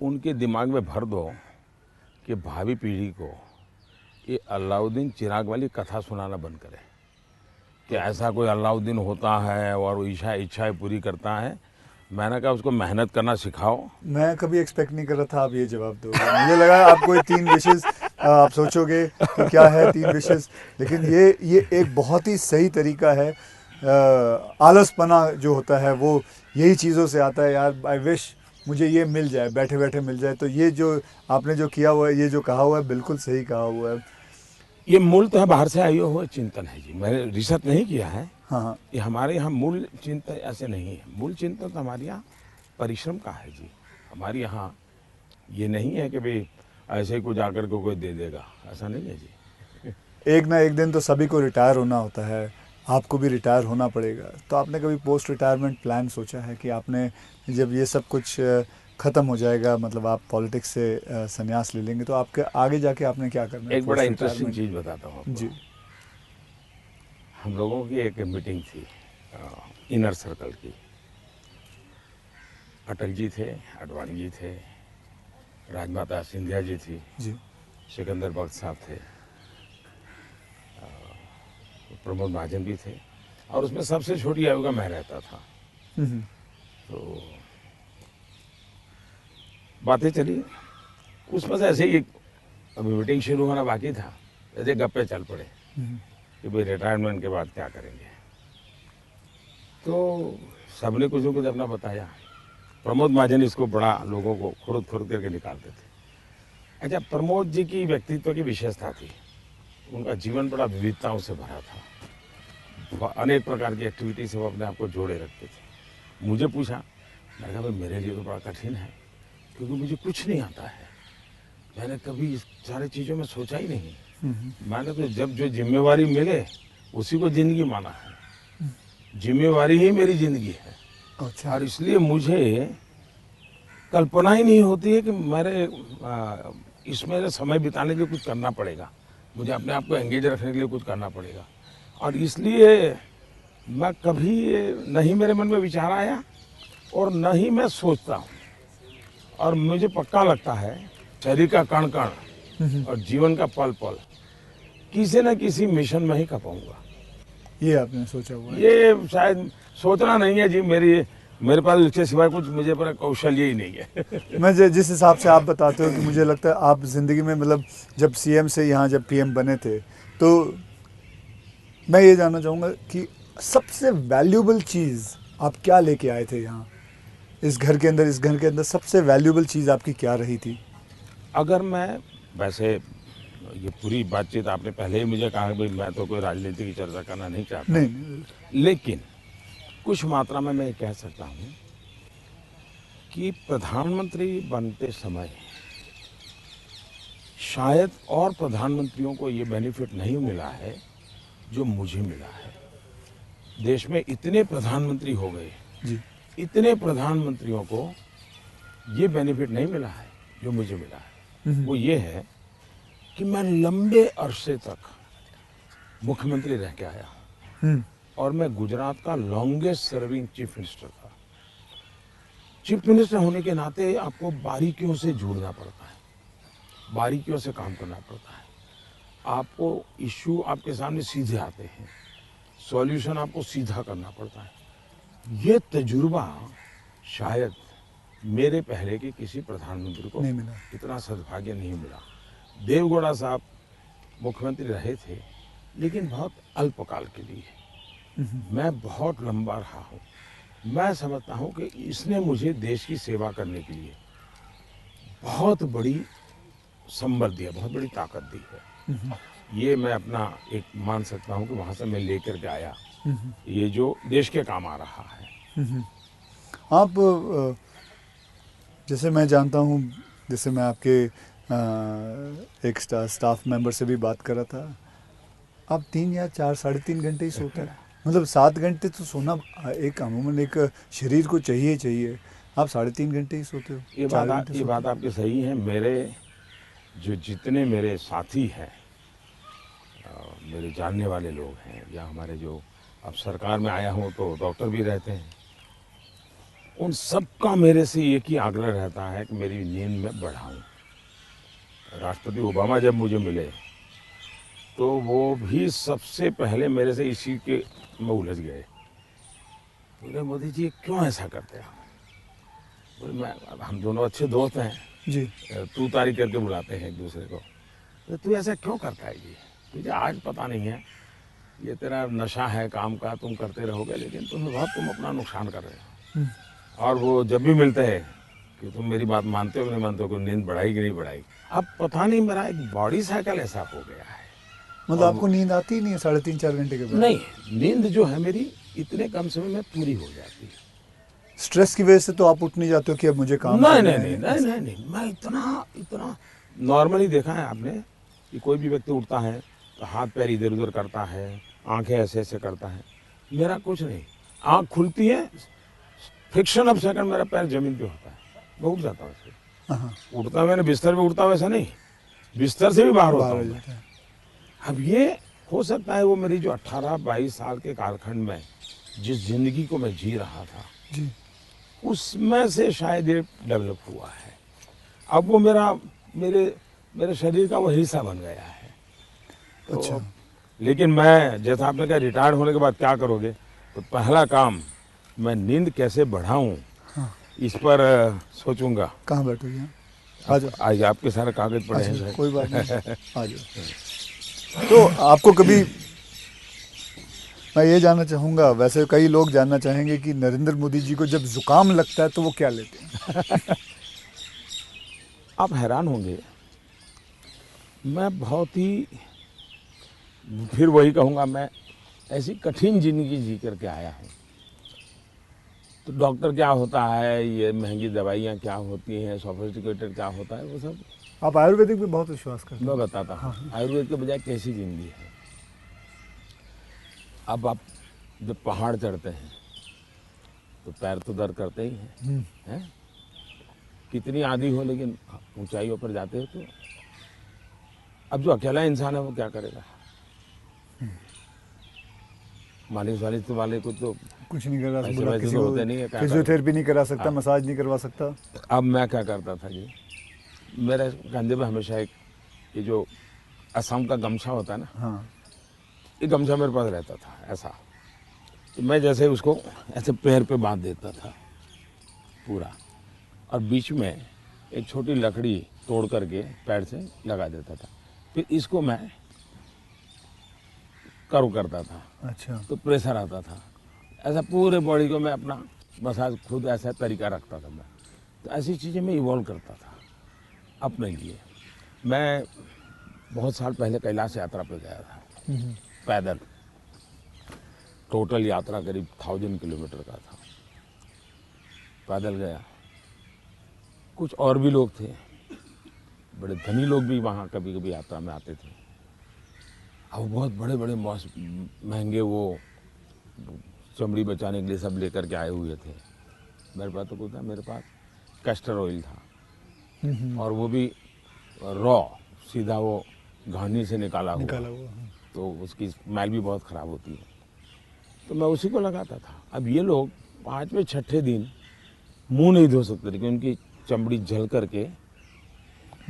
उनके दिमाग में भर दो कि भावी पीढ़ी को ये अलाउद्दीन चिराग वाली कथा सुनाना बंद करें कि ऐसा कोई अलाउद्दीन होता है और वो इच्छाएं पूरी करता है। मैंने कहा उसको मेहनत करना सिखाओ। मैं कभी एक्सपेक्ट नहीं कर रहा था आप ये जवाब दोगे। मुझे लगा आपको ये 3 विशेस आप सोचोगे कि क्या है 3 विशेस, लेकिन ये एक बहुत ही सही तरीका है। आलसपना जो होता है वो यही चीज़ों से आता है। यार, आई विश मुझे ये मिल जाए, बैठे बैठे मिल जाए। तो ये जो आपने जो किया हुआ है, ये जो कहा हुआ है, बिल्कुल सही कहा हुआ है। ये मूल तो है बाहर से आए हुए चिंतन है जी, मैंने रिसर्च नहीं किया है। हाँ, हाँ। ये हमारे यहाँ मूल चिंतन ऐसे नहीं है। मूल चिंतन तो हमारे यहाँ परिश्रम का है जी। हमारे यहाँ ये नहीं है कि भाई ऐसे ही कुछ आकर के कोई दे देगा, ऐसा नहीं है जी। एक ना एक दिन तो सभी को रिटायर होना होता है, आपको भी रिटायर होना पड़ेगा। तो आपने कभी पोस्ट रिटायरमेंट प्लान सोचा है कि आपने जब ये सब कुछ ख़त्म हो जाएगा, मतलब आप पॉलिटिक्स से संन्यास ले लेंगे, तो आपके आगे जाके आपने क्या करना है? एक बड़ा पोस्ट इंटरेस्टिंग रिटायरमेंट। चीज़ बताता हूँ आपको। जी। हम लोगों की एक मीटिंग थी इनर सर्कल की। अटल जी थे, आडवाणी जी थे, राजमाता सिंधिया जी थी, जी। सिकंदर बख्श साहब थे, प्रमोद महाजन भी थे, और उसमें सबसे छोटी आयु का मैं रहता था। तो बातें चली, उसमें से ऐसे ही अभी मीटिंग शुरू होना बाकी था, ऐसे गप्पे चल पड़े कि भाई रिटायरमेंट के बाद क्या करेंगे। तो सबने कुछ न कुछ अपना बताया। प्रमोद महाजन इसको बड़ा लोगों को खुद करके निकालते थे। अच्छा, प्रमोद जी की व्यक्तित्व की विशेषता थी, उनका जीवन बड़ा विविधताओं से भरा था। अनेक प्रकार की एक्टिविटी से वो अपने आप को जोड़े रखते थे। मुझे पूछा, मैंने कहा भाई मेरे लिए तो बड़ा कठिन है, क्योंकि मुझे कुछ नहीं आता है। मैंने कभी इस सारी चीज़ों में सोचा ही नहीं। मैंने तो जब जो जिम्मेवारी मिले उसी को जिंदगी माना है। जिम्मेवारी ही मेरी जिंदगी है। अच्छा। और इसलिए मुझे कल्पना ही नहीं होती है कि मेरे इसमें समय बिताने के लिए कुछ करना पड़ेगा, मुझे अपने आप को एंगेज रखने के लिए कुछ करना पड़ेगा। और इसलिए मैं कभी नहीं मेरे मन में विचार आया और न ही मैं सोचता हूँ। और मुझे पक्का लगता है शरीर का कण कण और जीवन का पल पल किसी न किसी मिशन में ही खपाऊंगा। ये आपने सोचा हुआ है? ये शायद सोचना नहीं है जी, मेरे पास इसके सिवाय कुछ मुझे पर कौशल्य ही नहीं है। मैं जिस हिसाब से आप बताते हो कि मुझे लगता है आप ज़िंदगी में, मतलब जब सीएम से यहाँ जब पीएम बने थे, तो मैं ये जानना चाहूँगा कि सबसे वैल्यूबल चीज़ आप क्या लेके आए थे यहाँ, इस घर के अंदर सबसे वैल्यूबल चीज़ आपकी क्या रही थी? अगर मैं, वैसे ये पूरी बातचीत आपने पहले ही मुझे कहा कि भाई मैं तो कोई राजनीति की चर्चा करना नहीं चाहता, नहीं। लेकिन कुछ मात्रा में मैं ये कह सकता हूँ कि प्रधानमंत्री बनते समय शायद और प्रधानमंत्रियों को ये बेनिफिट नहीं मिला है जो मुझे मिला है। देश में इतने प्रधानमंत्री हो गए जी। इतने प्रधानमंत्रियों को ये बेनिफिट नहीं मिला है जो मुझे मिला है। वो ये है कि मैं लंबे अरसे तक मुख्यमंत्री रह के आया हूँ और मैं गुजरात का लॉन्गेस्ट सर्विंग चीफ मिनिस्टर था। चीफ मिनिस्टर होने के नाते आपको बारीकियों से जुड़ना पड़ता है, बारीकियों से काम करना पड़ता है। आपको इश्यू आपके सामने सीधे आते हैं, सॉल्यूशन आपको सीधा करना पड़ता है। ये तजुर्बा शायद मेरे पहले के किसी प्रधानमंत्री को नहीं मिला। इतना सद्भाग्य नहीं मिला। देवगौड़ा साहब मुख्यमंत्री रहे थे, लेकिन बहुत अल्पकाल के लिए। मैं बहुत लंबा रहा हूँ। मैं समझता हूँ कि इसने मुझे देश की सेवा करने के लिए बहुत बड़ी संबल दिया, बहुत बड़ी ताकत दी है। ये मैं अपना एक मान सकता हूँ कि वहाँ से मैं लेकर के आया, ये जो देश के काम आ रहा है। आप जैसे मैं जानता हूँ, जैसे मैं आपके एक स्टाफ मेंबर से भी बात कर रहा था, आप 3 या 4 साढ़े 3 घंटे ही सोते हैं। मतलब 7 घंटे तो सोना एक अमूमन एक शरीर को चाहिए चाहिए, आप 3.5 घंटे ही सोते हो। ये 4 बात घंटे ये सोते बात आपकी सही है। मेरे जो जितने मेरे साथी हैं, मेरे जानने वाले लोग हैं, या हमारे जो अब सरकार में आया हूँ तो डॉक्टर भी रहते हैं, उन सबका मेरे से एक ही आग्रह रहता है कि मेरी नींद में बढ़ाऊं। राष्ट्रपति ओबामा जब मुझे मिले तो वो भी सबसे पहले मेरे से इसी के में उलझ गए। बोले मोदी जी क्यों ऐसा करते हैं आप? बोले मैं, हम दोनों अच्छे दोस्त हैं जी। तू तारी करके बुलाते हैं एक दूसरे को। तो तू ऐसा क्यों करता है जी? तुझे आज पता नहीं है, ये तेरा नशा है काम का, तुम करते रहोगे लेकिन तुम अपना नुकसान कर रहे हो। और वो जब भी मिलते हैं कि तुम मेरी बात मानते हो कि नहीं मानते हो, कि नींद बढ़ाई कि नहीं बढ़ाई। अब पता नहीं मेरा एक बॉडी साइकिल ऐसा हो गया है। मतलब आपको नींद आती ही नहीं है 3.5-4 घंटे के बाद? नहीं, नींद जो है मेरी इतने कम समय में पूरी हो जाती है। स्ट्रेस की वजह से तो आप उठ नहीं जाते हो कि अब मुझे काम नहीं करना नहीं है? नहीं नहीं नहीं, मैं इतना नॉर्मली देखा है आपने कि कोई भी व्यक्ति उठता है तो हाथ पैर इधर उधर करता है, आंखें ऐसे ऐसे करता है। मेरा कुछ नहीं, आंख खुलती है, फ्रिक्शन ऑफ सेकंड मेरा पैर जमीन पे होता है, मैं उठ जाता हूँ उससे। हाँ, उठता मैंने बिस्तर पे उठता वैसा नहीं, बिस्तर से भी बाहर होता बाहर हूँ हो मैं। जाता है। अब ये हो सकता है वो मेरी जो 18-22 साल के कालखंड में जिस जिंदगी को मैं जी रहा था जी। उसमें से शायद ये डेवलप हुआ है। अब वो मेरे शरीर का वो हिस्सा बन गया है। तो अच्छा। लेकिन मैं, जैसा आपने कहा रिटायर होने के बाद क्या करोगे, तो पहला काम मैं नींद कैसे बढ़ाऊं इस पर सोचूंगा। कहाँ बैठोगे आप? आ जाओ। आज आपके सारे कागज पड़े हैं अच्छा, शायद। कोई बात नहीं, आ जाओ। तो आपको कभी, मैं ये जानना चाहूँगा, वैसे कई लोग जानना चाहेंगे कि नरेंद्र मोदी जी को जब जुकाम लगता है तो वो क्या लेते हैं? आप हैरान होंगे, मैं बहुत ही, फिर वही कहूँगा, मैं ऐसी कठिन जिंदगी जी करके आया हूँ। तो डॉक्टर क्या होता है, ये महंगी दवाइयाँ क्या होती हैं, सोफिस्टिकेटेड क्या होता है, वो सब आप आयुर्वेदिक पे बहुत विश्वास करते मैं हैं? बताता हूँ। आयुर्वेद के बजाय कैसी जिंदगी है। अब आप जब पहाड़ चढ़ते हैं तो पैर तो दर्द करते ही हैं, कितनी आदि हो, लेकिन ऊंचाइयों पर जाते हो तो अब जो अकेला इंसान है वो क्या करेगा? मालिश वालिश वाले को तो कुछ नहीं कर रहा, पैसे बोला वैसे किसी तो को होते नहीं है, क्या फिजियोथेरेपी नहीं करा सकता, हाँ। मसाज नहीं करवा सकता। अब मैं क्या करता था जी, मेरे कंधे पे हमेशा एक ये जो असम का गमछा होता है ना, हाँ। ये गमछा मेरे पास रहता था ऐसा। तो मैं जैसे उसको ऐसे पैर पे बांध देता था पूरा, और बीच में एक छोटी लकड़ी तोड़ करके पैर से लगा देता था। फिर इसको मैं कर्व करता था अच्छा। तो प्रेशर आता था। ऐसा पूरे बॉडी को मैं अपना मसाज खुद ऐसा तरीका रखता था मैं। तो ऐसी चीज़ें मैं इवॉल्व करता था अपने लिए। मैं बहुत साल पहले कैलाश यात्रा पे गया था पैदल। टोटल यात्रा करीब 1000 किलोमीटर का था, पैदल गया। कुछ और भी लोग थे, बड़े धनी लोग भी वहाँ कभी कभी यात्रा में आते थे। अब बहुत बड़े बड़े महंगे वो चमड़ी बचाने के लिए सब लेकर के आए हुए थे। मेरे पास तो कुछ था, मेरे पास कैस्टर ऑयल था, और वो भी रॉ, सीधा वो घानी से निकाला हुआ। हाँ। तो उसकी स्मेल भी बहुत ख़राब होती है, तो मैं उसी को लगाता था। अब ये लोग 5वें 6ठे दिन मुंह नहीं धो सकते थे, क्योंकि उनकी चमड़ी जल करके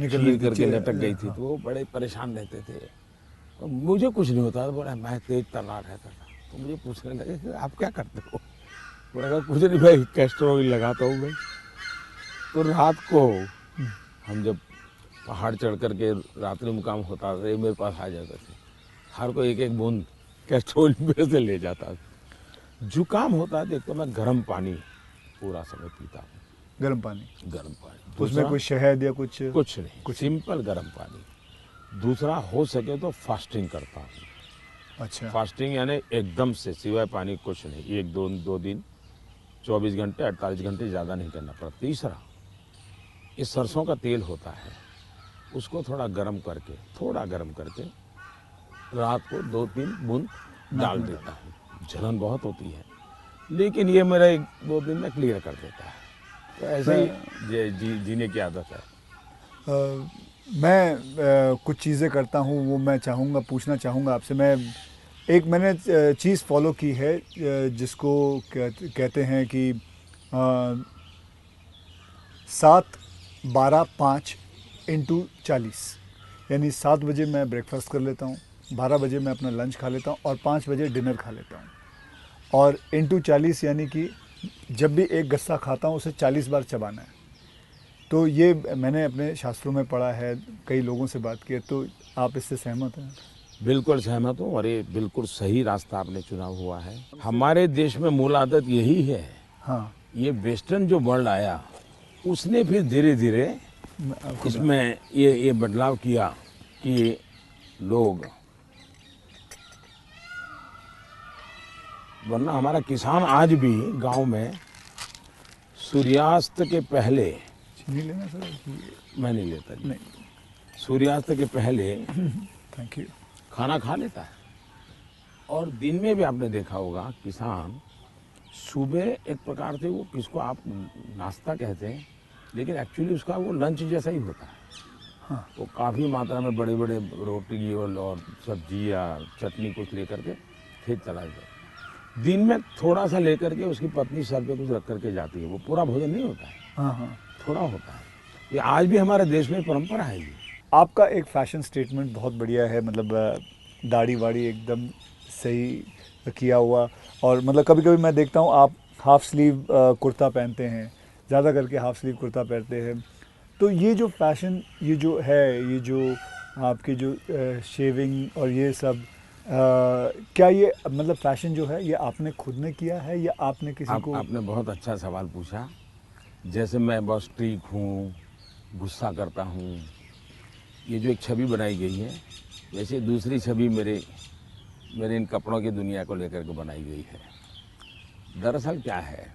चीर करके लटक गई थी। तो वो बड़े परेशान रहते थे। तो मुझे कुछ नहीं होता था, बोला मैं तेज तर्रार रहता था। तो मुझे पूछने लगे कि आप क्या करते हो? बोला कहा कुछ नहीं भाई, कैस्टर ऑयल लगाता हूँ मैं। तो रात को हम जब पहाड़ चढ़ करके रात्रि मुकाम होता था, ये मेरे पास आ जाते थे। हर कोई एक एक बूंद कैस्ट्रोल में से ले जाता था। जुकाम होता है तो मैं गर्म पानी पूरा समय पीता हूँ। गर्म पानी, गर्म पानी, उसमें दूसरा कोई शहद या कुछ? कुछ नहीं, सिंपल गर्म पानी। दूसरा, हो सके तो फास्टिंग करता हूँ। अच्छा। फास्टिंग यानी एकदम से सिवाय पानी कुछ नहीं, एक दो दिन 24 घंटे 48 घंटे, ज़्यादा नहीं करना पड़ता। तीसरा, ये सरसों का तेल होता है, उसको थोड़ा गर्म करके रात को 2-3 बूंद डाल देता हूँ। जलन बहुत होती है, लेकिन ये मेरा 1-2 दिन में क्लियर कर देता है। तो ऐसे ही जीने की आदत है। मैं कुछ चीज़ें करता हूँ, वो मैं पूछना चाहूँगा आपसे। मैंने चीज़ फॉलो की है जिसको कहते हैं कि 7-12-5 × 40, यानी 7 बजे मैं ब्रेकफास्ट कर लेता हूँ, 12 बजे मैं अपना लंच खा लेता हूँ और 5 बजे डिनर खा लेता हूँ। और × 40 यानी कि जब भी एक गस्सा खाता हूँ उसे 40 बार चबाना है। तो ये मैंने अपने शास्त्रों में पढ़ा है, कई लोगों से बात की है, तो आप इससे सहमत हैं? बिल्कुल सहमत हूँ, और ये बिल्कुल सही रास्ता आपने चुना हुआ है। हमारे देश में मूल आदत यही है। हाँ, ये वेस्टर्न जो वर्ल्ड आया, उसने फिर धीरे धीरे इसमें ये बदलाव किया कि लोग, वरना हमारा किसान आज भी गांव में सूर्यास्त के पहले, नहीं लेना सर? मैं नहीं लेता जी, नहीं, सूर्यास्त के पहले थैंक यू। खाना खा लेता है। और दिन में भी आपने देखा होगा, किसान सुबह एक प्रकार से, वो किसको आप नाश्ता कहते हैं, लेकिन एक्चुअली उसका वो लंच जैसा ही होता है। हाँ, वो काफ़ी मात्रा में बड़े बड़े रोटी और सब्जी या चटनी कुछ लेकर के खेत चला जाता है। दिन में थोड़ा सा लेकर के उसकी पत्नी सर पे कुछ रख करके जाती है। वो पूरा भोजन नहीं होता है, हाँ, हाँ। थोड़ा होता है। ये आज भी हमारे देश में परंपरा है ये। आपका एक फैशन स्टेटमेंट बहुत बढ़िया है, मतलब दाढ़ी वाड़ी एकदम सही किया हुआ। और मतलब कभी कभी मैं देखता हूँ आप हाफ स्लीव कुर्ता पहनते हैं, ज़्यादा करके हाफ स्लीव कुर्ता पहनते हैं। तो ये जो फैशन, ये जो है, ये जो आपकी जो शेविंग और ये सब, क्या ये मतलब फैशन जो है ये आपने खुद ने किया है या आपने किसी को? आपने बहुत अच्छा सवाल पूछा। जैसे मैं बहुत स्ट्रीक हूँ, गुस्सा करता हूँ, ये जो एक छवि बनाई गई है, वैसे दूसरी छवि मेरे इन कपड़ों की दुनिया को लेकर के बनाई गई है। दरअसल क्या है,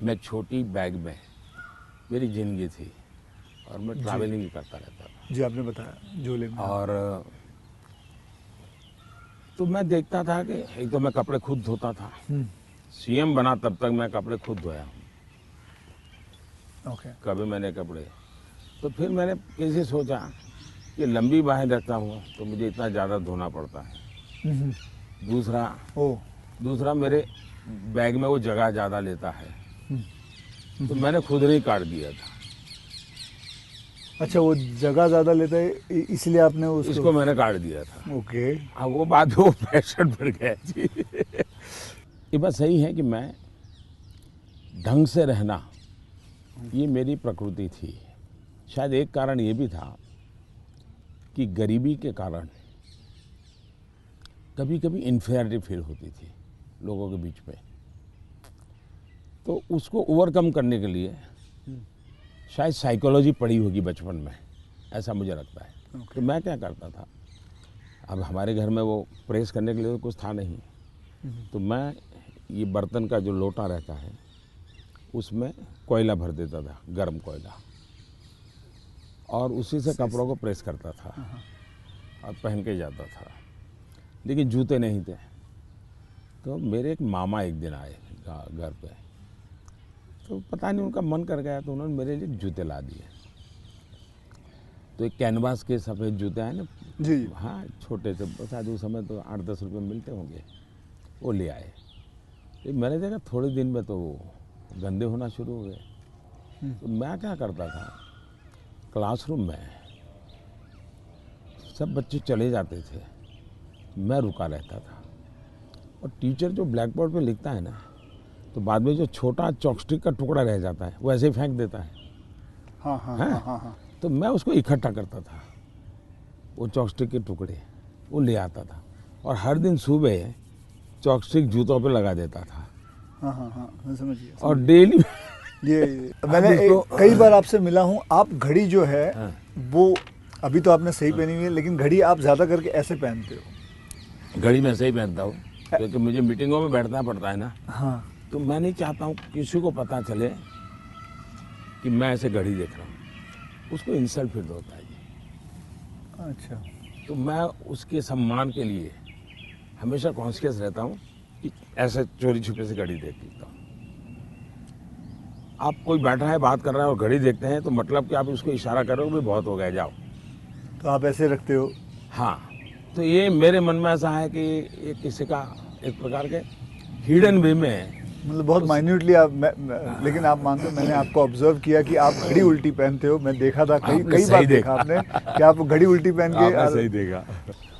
मैं छोटी बैग में मेरी ज़िंदगी थी और मैं ट्रैवलिंग करता रहता था। जी, आपने बताया झोले में। और तो मैं देखता था कि एक तो मैं कपड़े खुद धोता था। सीएम बना तब तक मैं कपड़े खुद धोया हूँ। ओके। कभी मैंने कपड़े, तो फिर मैंने कैसे सोचा कि लंबी बाहें रखता हूँ तो मुझे इतना ज़्यादा धोना पड़ता है। दूसरा मेरे बैग में वो जगह ज़्यादा लेता है, तो मैंने खुद नहीं काट दिया था। अच्छा, वो जगह ज़्यादा लेता है इसलिए आपने इसको मैंने काट दिया था। ओके। अब वो बात वो फैशन बढ़ गया जी। ये बात सही है कि मैं ढंग से रहना, ये मेरी प्रकृति थी। शायद एक कारण ये भी था कि गरीबी के कारण कभी कभी इन्फीरियरिटी फील होती थी लोगों के बीच में। तो उसको ओवरकम करने के लिए शायद साइकोलॉजी पढ़ी होगी बचपन में, ऐसा मुझे लगता है। तो मैं क्या करता था, अब हमारे घर में वो प्रेस करने के लिए तो कुछ था नहीं, तो मैं ये बर्तन का जो लोटा रहता है उसमें कोयला भर देता था, गर्म कोयला, और उसी से कपड़ों को प्रेस करता था और पहन के जाता था। लेकिन जूते नहीं थे। तो मेरे एक मामा एक दिन आए घर पे, तो पता नहीं उनका मन कर गया, तो उन्होंने मेरे लिए जूते ला दिए। तो एक कैनवास के सफ़ेद जूते हैं ना जी, हाँ, छोटे से, शायद उस समय तो 8-10 रुपये मिलते होंगे, वो ले आए। तो मैंने देखा थोड़े दिन में तो वो गंदे होना शुरू हो गए। तो मैं क्या करता था, क्लासरूम में सब बच्चे चले जाते थे, मैं रुका रहता था, और टीचर जो ब्लैक बोर्ड पे लिखता है ना, तो बाद में जो छोटा चॉपस्टिक का टुकड़ा रह जाता है वो ऐसे ही फेंक देता है। हाँ हाँ हाँ हाँ हाँ। तो मैं उसको इकट्ठा करता था, वो चॉपस्टिक के टुकड़े, वो ले आता था और हर दिन सुबह चॉपस्टिक जूतों पे लगा देता था। हाँ हाँ हाँ, मैं समझ गया। और डेली ये मैंने कई बार आपसे मिला हूँ, आप घड़ी जो है हाँ। वो अभी तो आपने सही पहनी हुई है, लेकिन घड़ी आप ज़्यादा करके ऐसे पहनते हो। घड़ी मैं सही पहनता हूँ क्योंकि मुझे मीटिंगों में बैठना पड़ता है ना, हाँ, तो मैं नहीं चाहता हूँ किसी को पता चले कि मैं ऐसे घड़ी देख रहा हूँ, उसको इंसल्ट फील होता है जी। अच्छा। तो मैं उसके सम्मान के लिए हमेशा कॉन्शियस रहता हूँ कि ऐसे चोरी छुपे से घड़ी देख लेता हूँ। आप कोई बैठा है बात कर रहा है और घड़ी देखते हैं तो मतलब कि आप उसको इशारा करो भी बहुत हो गया जाओ। तो आप ऐसे रखते हो। हाँ, तो ये मेरे मन में ऐसा है कि ये किसी का एक प्रकार के हिडन वे में, मतलब बहुत माइन्यूटली आप लेकिन आप मानते हो, मैंने आपको ऑब्जर्व किया कि आप घड़ी उल्टी पहनते हो। मैं देखा था कई बार देखा आपने कि आप घड़ी उल्टी पहन के। आपने सही देखा।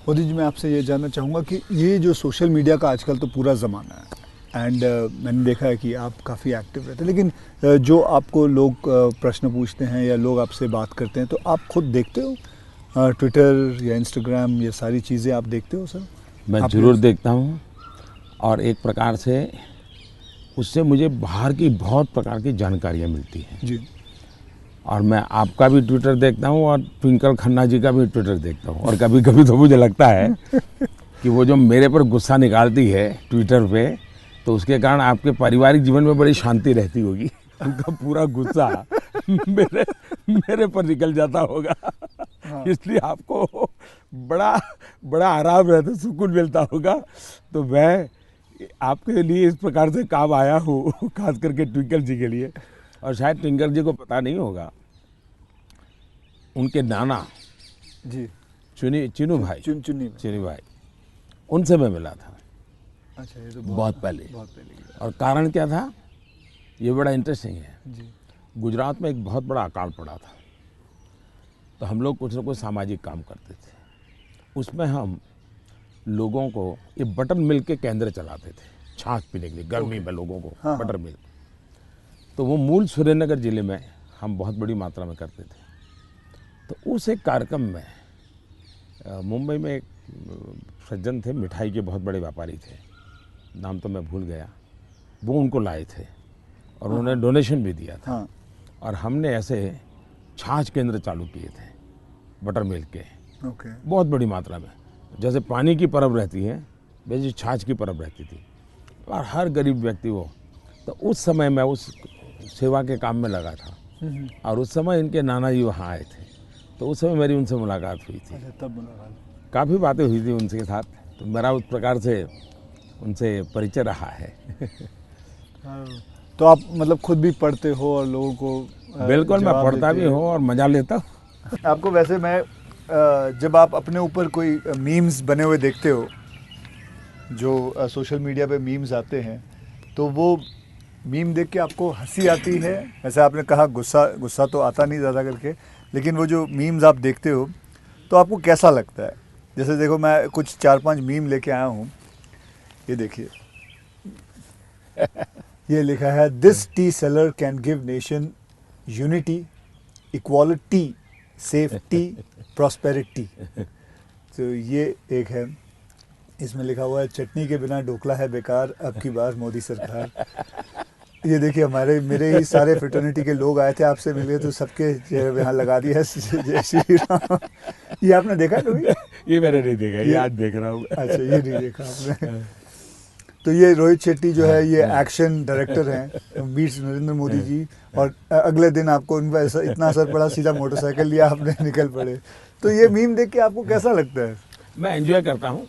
मोदी जी, मैं आपसे ये जानना चाहूँगा कि ये जो सोशल मीडिया का आजकल तो पूरा ज़माना है, एंड मैंने देखा है कि आप काफ़ी एक्टिव रहते हैं, लेकिन जो आपको लोग प्रश्न पूछते हैं या लोग आपसे बात करते हैं, तो आप खुद देखते हो ट्विटर या इंस्टाग्राम, ये सारी चीज़ें आप देखते हो सर? मैं ज़रूर देखता हूँ और एक प्रकार से उससे मुझे बाहर की बहुत प्रकार की जानकारियाँ मिलती हैं जी। और मैं आपका भी ट्विटर देखता हूँ और ट्विंकल खन्ना जी का भी ट्विटर देखता हूँ। और कभी कभी तो मुझे लगता है कि वो जो मेरे पर गुस्सा निकालती है ट्विटर पे, तो उसके कारण आपके पारिवारिक जीवन में बड़ी शांति रहती होगी। उनका पूरा गुस्सा मेरे पर निकल जाता होगा। हाँ। इसलिए आपको बड़ा आराम रहता, सुकून मिलता होगा। तो मैं आपके लिए इस प्रकार से काम आया हूँ, खास करके ट्विंकल जी के लिए। और शायद ट्विंकल जी को पता नहीं होगा, उनके नाना जी चुनी भाई, उनसे मैं मिला था। अच्छा, ये तो बहुत पहले। और कारण क्या था, ये बड़ा इंटरेस्टिंग है जी। गुजरात में एक बहुत बड़ा अकाल पड़ा था, तो हम लोग कुछ न कुछ सामाजिक काम करते थे। उसमें हम लोगों को ये बटर मिल्क के केंद्र चलाते थे, छाछ पीने के लिए गर्मी में लोगों को। हाँ, बटर मिल्क, तो वो मूल सुरेंद्रनगर जिले में हम बहुत बड़ी मात्रा में करते थे। तो उस एक कार्यक्रम में मुंबई में एक सज्जन थे, मिठाई के बहुत बड़े व्यापारी थे, नाम तो मैं भूल गया, वो उनको लाए थे और उन्होंने डोनेशन भी दिया था। और हमने ऐसे छाछ केंद्र चालू किए थे बटर मिल्क के, बहुत बड़ी मात्रा में। जैसे पानी की परब रहती है वैसे छाछ की परब रहती थी और हर गरीब व्यक्ति वो। तो उस समय मैं उस सेवा के काम में लगा था और उस समय इनके नाना जी वहाँ आए थे, तो उस समय मेरी उनसे मुलाकात हुई थी। अच्छा, तब मुलाकात, काफ़ी बातें हुई थी उनके साथ, तो मेरा उस प्रकार से उनसे परिचय रहा है। तो आप मतलब खुद भी पढ़ते हो और लोगों को? बिल्कुल, मैं पढ़ता भी हूँ और मज़ा लेता हूँ। आपको वैसे मैं जब आप अपने ऊपर कोई मीम्स बने हुए देखते हो, जो सोशल मीडिया पे मीम्स आते हैं, तो वो मीम देख के आपको हंसी आती है? वैसे आपने कहा गुस्सा तो आता नहीं ज़्यादा करके, लेकिन वो जो मीम्स आप देखते हो तो आपको कैसा लगता है? जैसे देखो, मैं कुछ 4-5 मीम लेके आया हूँ, ये देखिए। ये लिखा है, this T seller can give nation unity, equality, safety, prosperity. तो ये एक है, इसमें लिखा हुआ है, चटनी के बिना ढोकला है बेकार, अब की बार मोदी सरकार। ये देखिए, मेरे ही सारे फ्रेटर्निटी के लोग आए थे, आपसे मिले तो सबके चेहरे पे यहाँ लगा दिया है जय श्री राम। ये आपने देखा कभी? ये मैंने नहीं देखा, ये आज देख रहा हूँ। अच्छा, ये नहीं देखा आपने? तो ये रोहित शेट्टी जो है, ये एक्शन डायरेक्टर हैं, मीट्स नरेंद्र मोदी जी, और अगले दिन आपको उन पर इतना असर पड़ा, सीधा मोटरसाइकिल लिया आपने, निकल पड़े। तो ये मीम देख के आपको कैसा लगता है? मैं एंजॉय करता हूँ।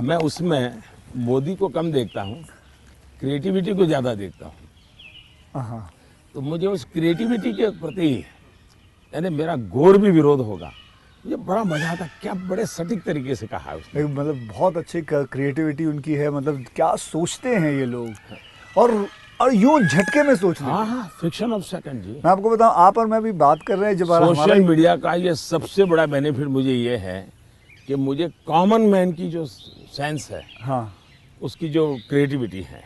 मैं उसमें मोदी को कम देखता हूँ, क्रिएटिविटी को ज़्यादा देखता हूँ। तो मुझे उस क्रिएटिविटी के प्रति, यानी मेरा घोर भी विरोध होगा, मुझे बड़ा मजा आता। क्या बड़े सटीक तरीके से कहा है उसने। मतलब बहुत अच्छी क्रिएटिविटी उनकी है, मतलब क्या सोचते हैं ये लोग, और यूं झटके में सोचते हैं। हाँ, फ्रिक्शन ऑफ सेकंड जी। मैं आपको बताऊं, आप और मैं भी बात कर रहे हैं, जब सोशल मीडिया का ये सबसे बड़ा बेनिफिट मुझे ये है कि मुझे कॉमन मैन की जो सेंस है, हाँ, उसकी जो क्रिएटिविटी है,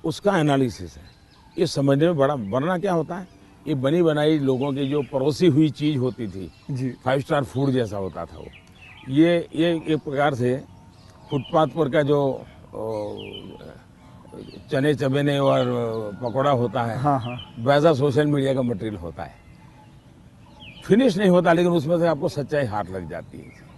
उसका एनालिसिस है, ये समझने में बड़ा। वरना क्या होता है, ये बनी बनाई लोगों की जो परोसी हुई चीज़ होती थी जी, 5 स्टार फूड जैसा होता था वो, ये एक प्रकार से फुटपाथ पर का जो चने चबेने और पकौड़ा होता है, हाँ हाँ, वैसा सोशल मीडिया का मटेरियल होता है। फिनिश नहीं होता, लेकिन उसमें से आपको सच्चाई हाथ लग जाती है।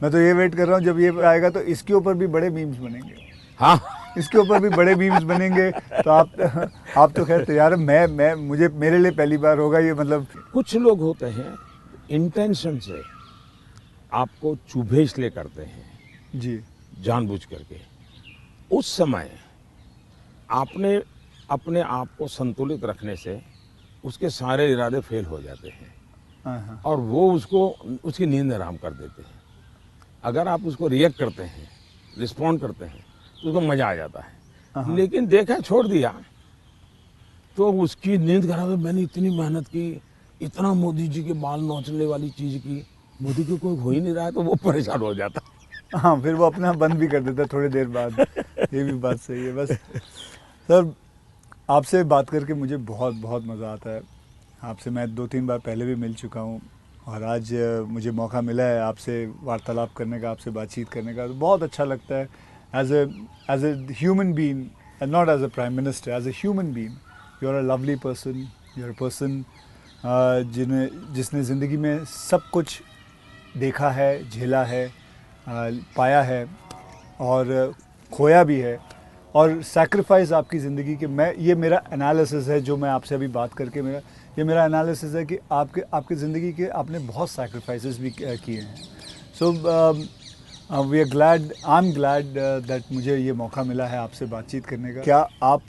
मैं तो ये वेट कर रहा हूँ जब ये आएगा तो इसके ऊपर भी बड़े मीम्स बनेंगे, हाँ, इसके ऊपर भी बड़े मीम्स बनेंगे। तो आप तो खैर तैयार है, मैं मुझे मेरे लिए पहली बार होगा ये, मतलब। कुछ लोग होते हैं इंटेंशन से आपको चुभे इसलिए करते हैं, जी जानबूझ करके। उस समय आपने अपने आप को संतुलित रखने से उसके सारे इरादे फेल हो जाते हैं हाँ हाँ और वो उसकी नींद हराम कर देते हैं। अगर आप उसको रिएक्ट करते हैं, रिस्पॉन्ड करते हैं, तो उसको मजा आ जाता है। लेकिन देखा छोड़ दिया तो उसकी नींद खराब है। मैंने इतनी मेहनत की, इतना मोदी जी के बाल नोचने वाली चीज की, मोदी को कोई हो ही नहीं रहा है, तो वो परेशान हो जाता। हाँ, फिर वो अपना बंद भी कर देता है थोड़ी देर बाद। ये भी बात सही है। बस सर, आपसे बात करके मुझे बहुत बहुत मज़ा आता है। आपसे मैं 2-3 बार पहले भी मिल चुका हूँ और आज मुझे मौका मिला है आपसे वार्तालाप करने का, आपसे बातचीत करने का, तो बहुत अच्छा लगता है। As a human being and not as a prime minister, as a human being you are a lovely person, you are a person जिसने ज़िंदगी में सब कुछ देखा है, झेला है, पाया है और खोया भी है, और सैक्रिफाइस आपकी ज़िंदगी के, मैं ये मेरा एनालिसिस है जो मैं आपसे अभी बात करके मेरा एनालिसिस है कि आपकी ज़िंदगी के आपने बहुत सैक्रिफाइसेस भी किए हैं। So we are glad, I am glad that मुझे ये मौका मिला है आपसे बातचीत करने का। क्या आप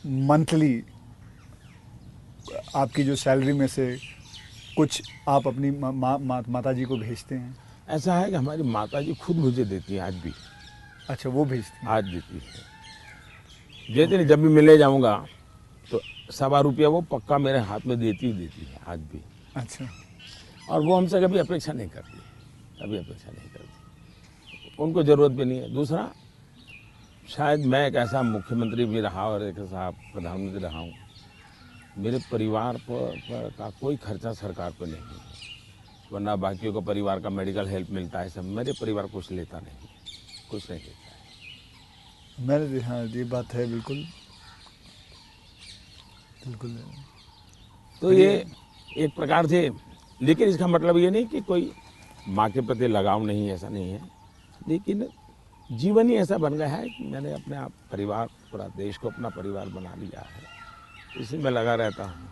मंथली आपकी जो सैलरी में से कुछ आप अपनी माता जी को भेजते हैं? ऐसा है कि हमारी माता जी खुद मुझे देती हैं आज भी। अच्छा, वो भेजती हैं? आज देती है। देती नहीं, जब भी मिले जाऊंगा तो ₹1.25 वो पक्का मेरे हाथ में देती है आज भी। अच्छा, और वो हमसे कभी अपेक्षा नहीं करती, कभी अपेक्षा नहीं करती। उनको ज़रूरत भी नहीं है। दूसरा, शायद मैं एक ऐसा मुख्यमंत्री भी रहा और एक ऐसा प्रधानमंत्री रहा हूँ, मेरे परिवार पर का कोई खर्चा सरकार पर नहीं है, वरना बाकियों को परिवार का मेडिकल हेल्प मिलता है सब। मेरे परिवार कुछ लेता नहीं, कुछ नहीं लेता है। मैंने, हाँ ये बात है, बिल्कुल बिल्कुल। तो ये एक प्रकार से, लेकिन इसका मतलब ये नहीं कि कोई माँ के प्रति लगाव नहीं है, ऐसा नहीं है। लेकिन जीवन ही ऐसा बन गया है कि मैंने अपने आप परिवार, पूरा देश को अपना परिवार बना लिया है, इसी में लगा रहता हूँ,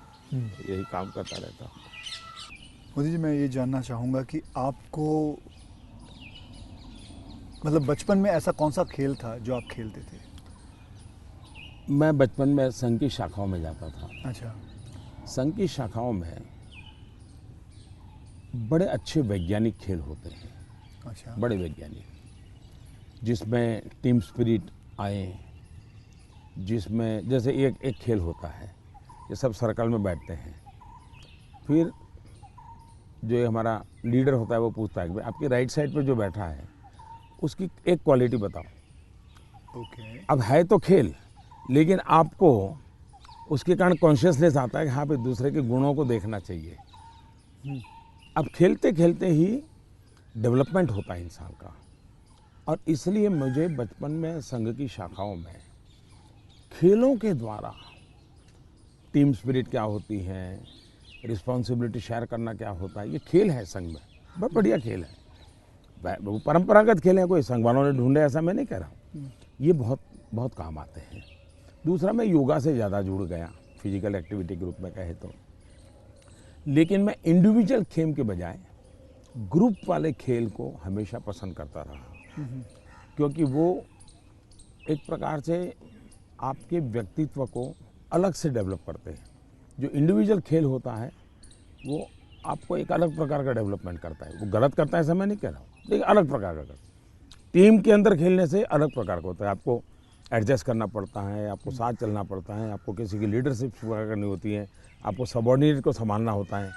यही काम करता रहता हूँ। मोदी जी, मैं ये जानना चाहूँगा कि आपको, मतलब बचपन में ऐसा कौन सा खेल था जो आप खेलते थे? मैं बचपन में संघ की शाखाओं में जाता था। अच्छा। संघ की शाखाओं में बड़े अच्छे वैज्ञानिक खेल होते हैं। अच्छा। बड़े वैज्ञानिक, जिसमें टीम स्पिरिट आए, जिसमें जैसे एक खेल होता है, ये सब सर्कल में बैठते हैं, फिर जो ये हमारा लीडर होता है वो पूछता है कि आपकी राइट साइड पे जो बैठा है उसकी एक क्वालिटी बताओ। ओके। अब है तो खेल, लेकिन आपको उसके कारण कॉन्शियसनेस आता है कि हाँ भाई दूसरे के गुणों को देखना चाहिए। अब खेलते खेलते ही डेवलपमेंट होता है इंसान का, और इसलिए मुझे बचपन में संघ की शाखाओं में खेलों के द्वारा टीम स्पिरिट क्या होती है, रिस्पॉन्सिबिलिटी शेयर करना क्या होता है, ये खेल है संघ में, बहुत बढ़िया खेल है। वो परंपरागत खेल है, कोई संघ वालों ने ढूंढे ऐसा मैं नहीं कह रहा हूँ, ये बहुत बहुत काम आते हैं। दूसरा, मैं योगा से ज़्यादा जुड़ गया, फिजिकल एक्टिविटी के रूप में कहे तो। लेकिन मैं इंडिविजुअल खेल के बजाय ग्रुप वाले खेल को हमेशा पसंद करता रहा, क्योंकि वो एक प्रकार से आपके व्यक्तित्व को अलग से डेवलप करते हैं। जो इंडिविजुअल खेल होता है वो आपको एक अलग प्रकार का डेवलपमेंट करता है। वो गलत करता है ऐसा मैं नहीं कह रहा हूँ, लेकिन अलग प्रकार का करता है। टीम के अंदर खेलने से अलग प्रकार का होता है, आपको एडजस्ट करना पड़ता है, आपको साथ चलना पड़ता है, आपको किसी की लीडरशिप करनी होती है, आपको सबॉर्डिनेट को संभालना होता है।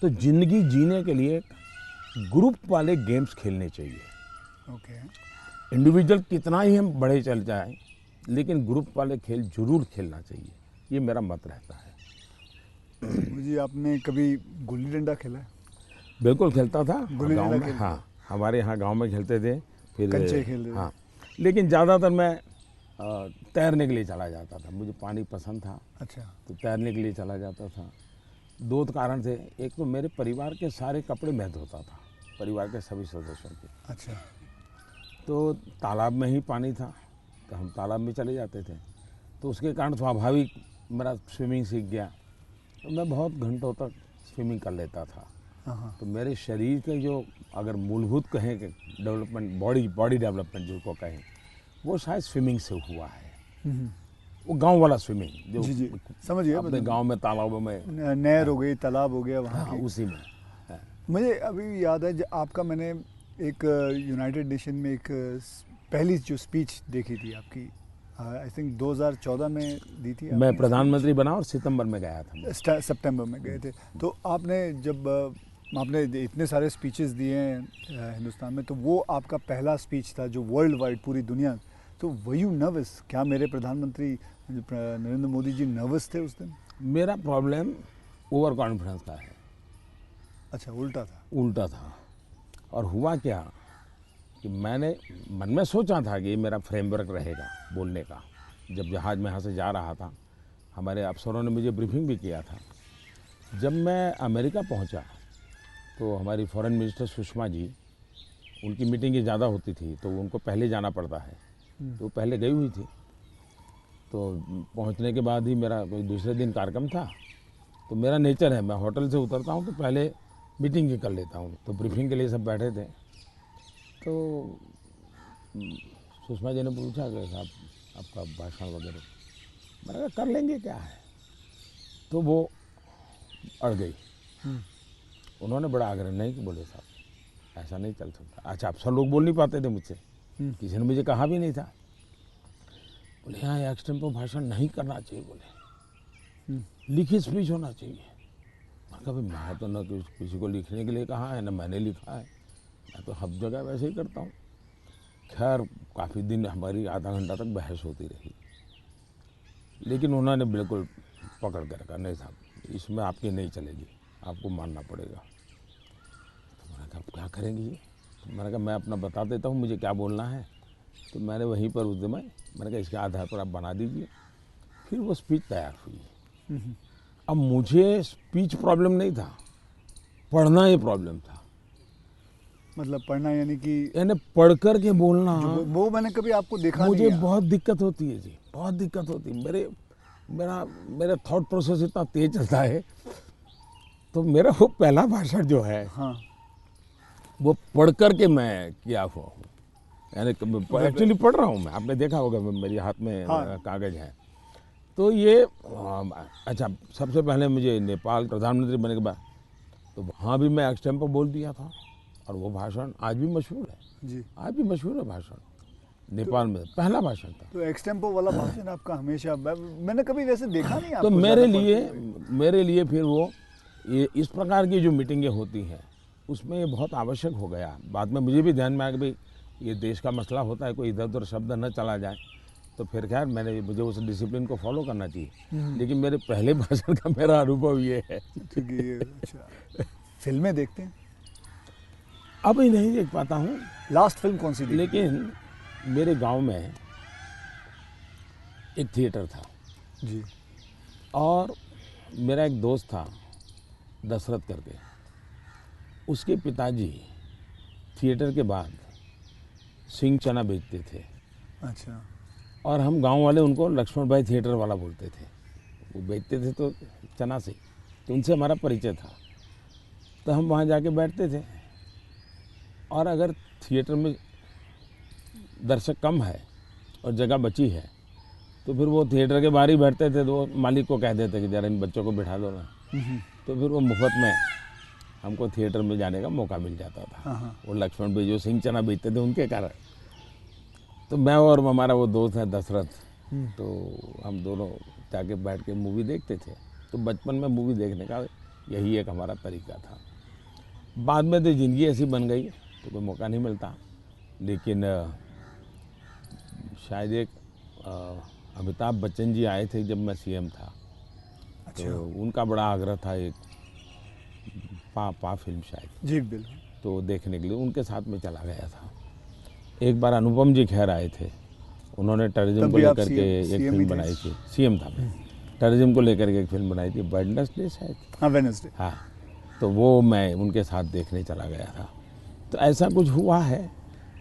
तो ज़िंदगी जीने के लिए ग्रुप वाले गेम्स खेलने चाहिए। ओके। इंडिविजुअल कितना ही हम बड़े चल जाएं, लेकिन ग्रुप वाले खेल जरूर खेलना चाहिए, ये मेरा मत रहता है। जी, आपने कभी गुल्ली डंडा खेला है? बिल्कुल खेलता था गुल्ली गाँव डंडा में। खेलते हाँ हमारे यहाँ गांव में खेलते थे, फिर कंचे खेलते थे। हाँ, लेकिन ज़्यादातर मैं तैरने के लिए चला जाता था, मुझे पानी पसंद था, अच्छा। तो तैरने के लिए चला जाता था। दो कारण थे, एक तो मेरे परिवार के सारे कपड़े मैं धोता था, परिवार के सभी सदस्यों के। अच्छा। तो तालाब में ही पानी था, तो हम तालाब में चले जाते थे, तो उसके कारण स्वाभाविक मेरा स्विमिंग सीख गया, तो मैं बहुत घंटों तक स्विमिंग कर लेता था। हाँ। तो मेरे शरीर के जो अगर मूलभूत कहें कि डेवलपमेंट, बॉडी डेवलपमेंट जिसको कहें, वो शायद स्विमिंग से हुआ है। वो गांव वाला स्विमिंग जो जी समझ गया। अपने गांव में तालाबों में, नहर हो गई, तालाब हो गया वहाँ हाँ, की। उसी में। मुझे अभी याद है आपका, मैंने एक यूनाइटेड नेशन में एक पहली जो स्पीच देखी थी आपकी, आई थिंक 2014 में दी थी। मैं प्रधानमंत्री बना और सितंबर में गया था, सितंबर में गए थे। तो आपने जब आपने इतने सारे स्पीचेस दिए हैं हिंदुस्तान में, तो वो आपका पहला स्पीच था जो वर्ल्ड वाइड पूरी दुनिया। तो वर यू नर्वस? क्या मेरे प्रधानमंत्री नरेंद्र मोदी जी नर्वस थे उस दिन? मेरा प्रॉब्लम ओवर कॉन्फिडेंस का है। अच्छा, उल्टा था? उल्टा था। और हुआ क्या कि मैंने मन में सोचा था कि ये मेरा फ्रेमवर्क रहेगा बोलने का। जब जहाज़ में यहाँ से जा रहा था, हमारे अफसरों ने मुझे ब्रीफिंग भी किया था। जब मैं अमेरिका पहुँचा तो हमारी फॉरेन मिनिस्टर सुषमा जी, उनकी मीटिंगें ज़्यादा होती थी, तो उनको पहले जाना पड़ता है, तो पहले गई हुई थी। तो पहुंचने के बाद ही मेरा कोई दूसरे दिन कार्यक्रम था, तो मेरा नेचर है, मैं होटल से उतरता हूं तो पहले मीटिंग ही कर लेता हूं। तो ब्रीफिंग के लिए सब बैठे थे, तो सुषमा जी ने पूछा कि साहब आपका भाषण वगैरह, मैंने कहा कर लेंगे, क्या है। तो वो अड़ गई। उन्होंने बड़ा आग्रह नहीं कि बोले साहब ऐसा नहीं चल सकता। अच्छा, अफसर लोग बोल नहीं पाते थे मुझसे, किसी ने मुझे कहा भी नहीं था। बोले यहाँ एक्सटेम्पो भाषण नहीं करना चाहिए, बोले लिखित स्पीच होना चाहिए। मैंने कहा भाई मैं तो न किसी को लिखने के लिए कहा है, न मैंने लिखा है, मैं तो हर जगह वैसे ही करता हूँ। खैर काफ़ी दिन हमारी आधा घंटा तक बहस होती रही, लेकिन उन्होंने बिल्कुल पकड़ कर कहा नहीं साहब इसमें आपकी नहीं चलेगी, आपको मानना पड़ेगा। तो मैंने कहा क्या करेंगे ये? तो मैंने कहा मैं अपना बता देता हूँ मुझे क्या बोलना है। तो मैंने वहीं पर उस दिन मैंने कहा इसके आधार पर आप बना दीजिए। फिर वो स्पीच तैयार हुई। अब मुझे स्पीच प्रॉब्लम नहीं था, पढ़ना ही प्रॉब्लम था। मतलब पढ़ना यानी पढ़ कर के बोलना, वो मैंने कभी आपको देखा मुझे नहीं। बहुत दिक्कत होती है जी, बहुत दिक्कत होती है। मेरा थॉट प्रोसेस इतना तेज चलता है। तो मेरा वो पहला भाषण जो है, हाँ, वो पढ़ कर के मैं किया हुआ हूँ, यानी एक्चुअली पढ़ रहा हूँ मैं। आपने देखा होगा मेरे हाथ में कागज है। तो ये अच्छा, सबसे पहले मुझे नेपाल प्रधानमंत्री बनने के बाद तो वहाँ भी मैं एक्सटेम्पो बोल दिया था, और वो भाषण आज भी मशहूर है जी। आज भी मशहूर है भाषण। नेपाल में पहला भाषण था। तो एक्सटेम्पो वाला भाषण आपका हमेशा, मैंने कभी वैसे देखा नहीं तो आपको। मेरे लिए फिर वो ये इस प्रकार की जो मीटिंगें होती हैं उसमें ये बहुत आवश्यक हो गया। बाद में मुझे भी ध्यान में आया कि भाई ये देश का मसला होता है, कोई इधर उधर शब्द न चला जाए। तो फिर खैर मुझे उस डिसिप्लिन को फॉलो करना चाहिए। लेकिन मेरे पहले भाषण का मेरा अनुभव ये है। अच्छा, फिल्में देखते हैं? अभी नहीं देख पाता हूँ। लास्ट फिल्म कौन सी देखी? लेकिन मेरे गांव में एक थिएटर था जी। और मेरा एक दोस्त था दशरथ करके, उसके पिताजी थिएटर के बाद सिंह चना बेचते थे। अच्छा। और हम गांव वाले उनको लक्ष्मण भाई थिएटर वाला बोलते थे। वो बेचते थे तो चना से, तो उनसे हमारा परिचय था। तो हम वहाँ जाके बैठते थे, और अगर थिएटर में दर्शक कम है और जगह बची है तो फिर वो थिएटर के बाहर ही बैठते थे। तो वो मालिक को कह देते कि जरा इन बच्चों को बिठा दो ना। तो फिर वो मुफ्त में हमको थिएटर में जाने का मौका मिल जाता था। वो लक्ष्मण भाई जो सिंह चना बेचते थे उनके कारण। तो मैं और हमारा वो दोस्त है दशरथ, तो हम दोनों जाके बैठ के मूवी देखते थे। तो बचपन में मूवी देखने का यही एक हमारा तरीका था। बाद में तो ज़िंदगी ऐसी बन गई तो कोई मौका नहीं मिलता। लेकिन शायद एक अमिताभ बच्चन जी आए थे जब मैं सीएम था। अच्छा। तो उनका बड़ा आग्रह था एक पा फिल्म शायद। जी बिल्कुल। तो देखने के लिए उनके साथ में चला गया था। एक बार अनुपम जी खैर आए थे, उन्होंने टेररिज्म को लेकर के एक फिल्म बनाई थी, सीएम था मैं, टेररिज्म को लेकर के एक फिल्म बनाई थी, वेडनेसडे शायद, हाँ वेडनेसडे, हाँ, तो वो मैं उनके साथ देखने चला गया था। तो ऐसा कुछ हुआ है,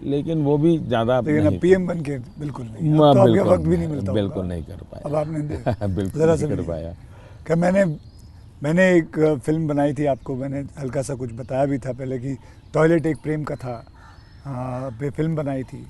लेकिन वो भी ज़्यादा लेकिन अब पीएम बन के बिल्कुल नहीं, अब तो आपके वक्त भी नहीं मिलता, बिल्कुल नहीं कर पाया, अब आपने बिल्कुल ज़रा नहीं सा कर भी पाया। कि मैंने एक फिल्म बनाई थी, आपको मैंने हल्का सा कुछ बताया भी था पहले कि टॉयलेट एक प्रेम कथा पे फिल्म बनाई थी,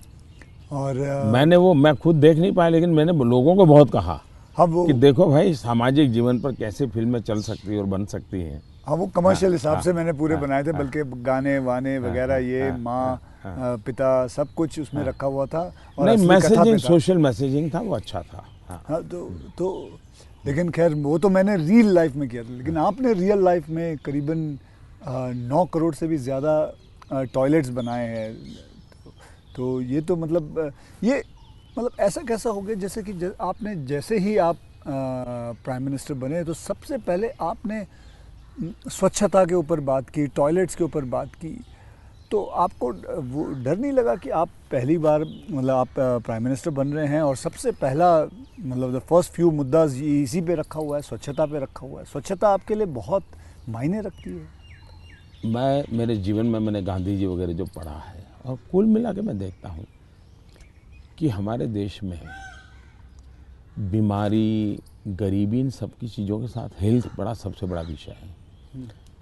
और मैंने वो मैं खुद देख नहीं पाया, लेकिन मैंने लोगों को बहुत कहा हाँ वो कि देखो भाई सामाजिक जीवन पर कैसे फिल्में चल सकती है और बन सकती हैं। हाँ वो कमर्शियल हिसाब हाँ, से मैंने पूरे हाँ, बनाए थे, हाँ, बल्कि गाने वाने वगैरह ये हाँ, माँ पिता सब कुछ उसमें रखा हुआ था, और नहीं, असली कथा पे मैसेजिंग, था। सोशल मैसेजिंग था, वो अच्छा था। हाँ, हाँ तो लेकिन खैर वो तो मैंने रियल लाइफ में किया था, लेकिन आपने रियल लाइफ में करीबन 9 करोड़ से भी ज़्यादा टॉयलेट्स बनाए हैं, तो ये तो मतलब ऐसा कैसा हो गया जैसे कि आपने जैसे ही आप प्राइम मिनिस्टर बने तो सबसे पहले आपने स्वच्छता के ऊपर बात की, टॉयलेट्स के ऊपर बात की, तो आपको वो डर नहीं लगा कि आप पहली बार मतलब आप प्राइम मिनिस्टर बन रहे हैं और सबसे पहला मतलब द फर्स्ट फ्यू मुद्दा इसी पे रखा हुआ है, स्वच्छता पे रखा हुआ है, स्वच्छता आपके लिए बहुत मायने रखती है? मैं मेरे जीवन में मैंने गांधी जी वगैरह जो पढ़ा है, और कुल मिला के मैं देखता हूँ कि हमारे देश में बीमारी, गरीबी, इन सब की चीज़ों के साथ हेल्थ बड़ा सबसे बड़ा विषय है।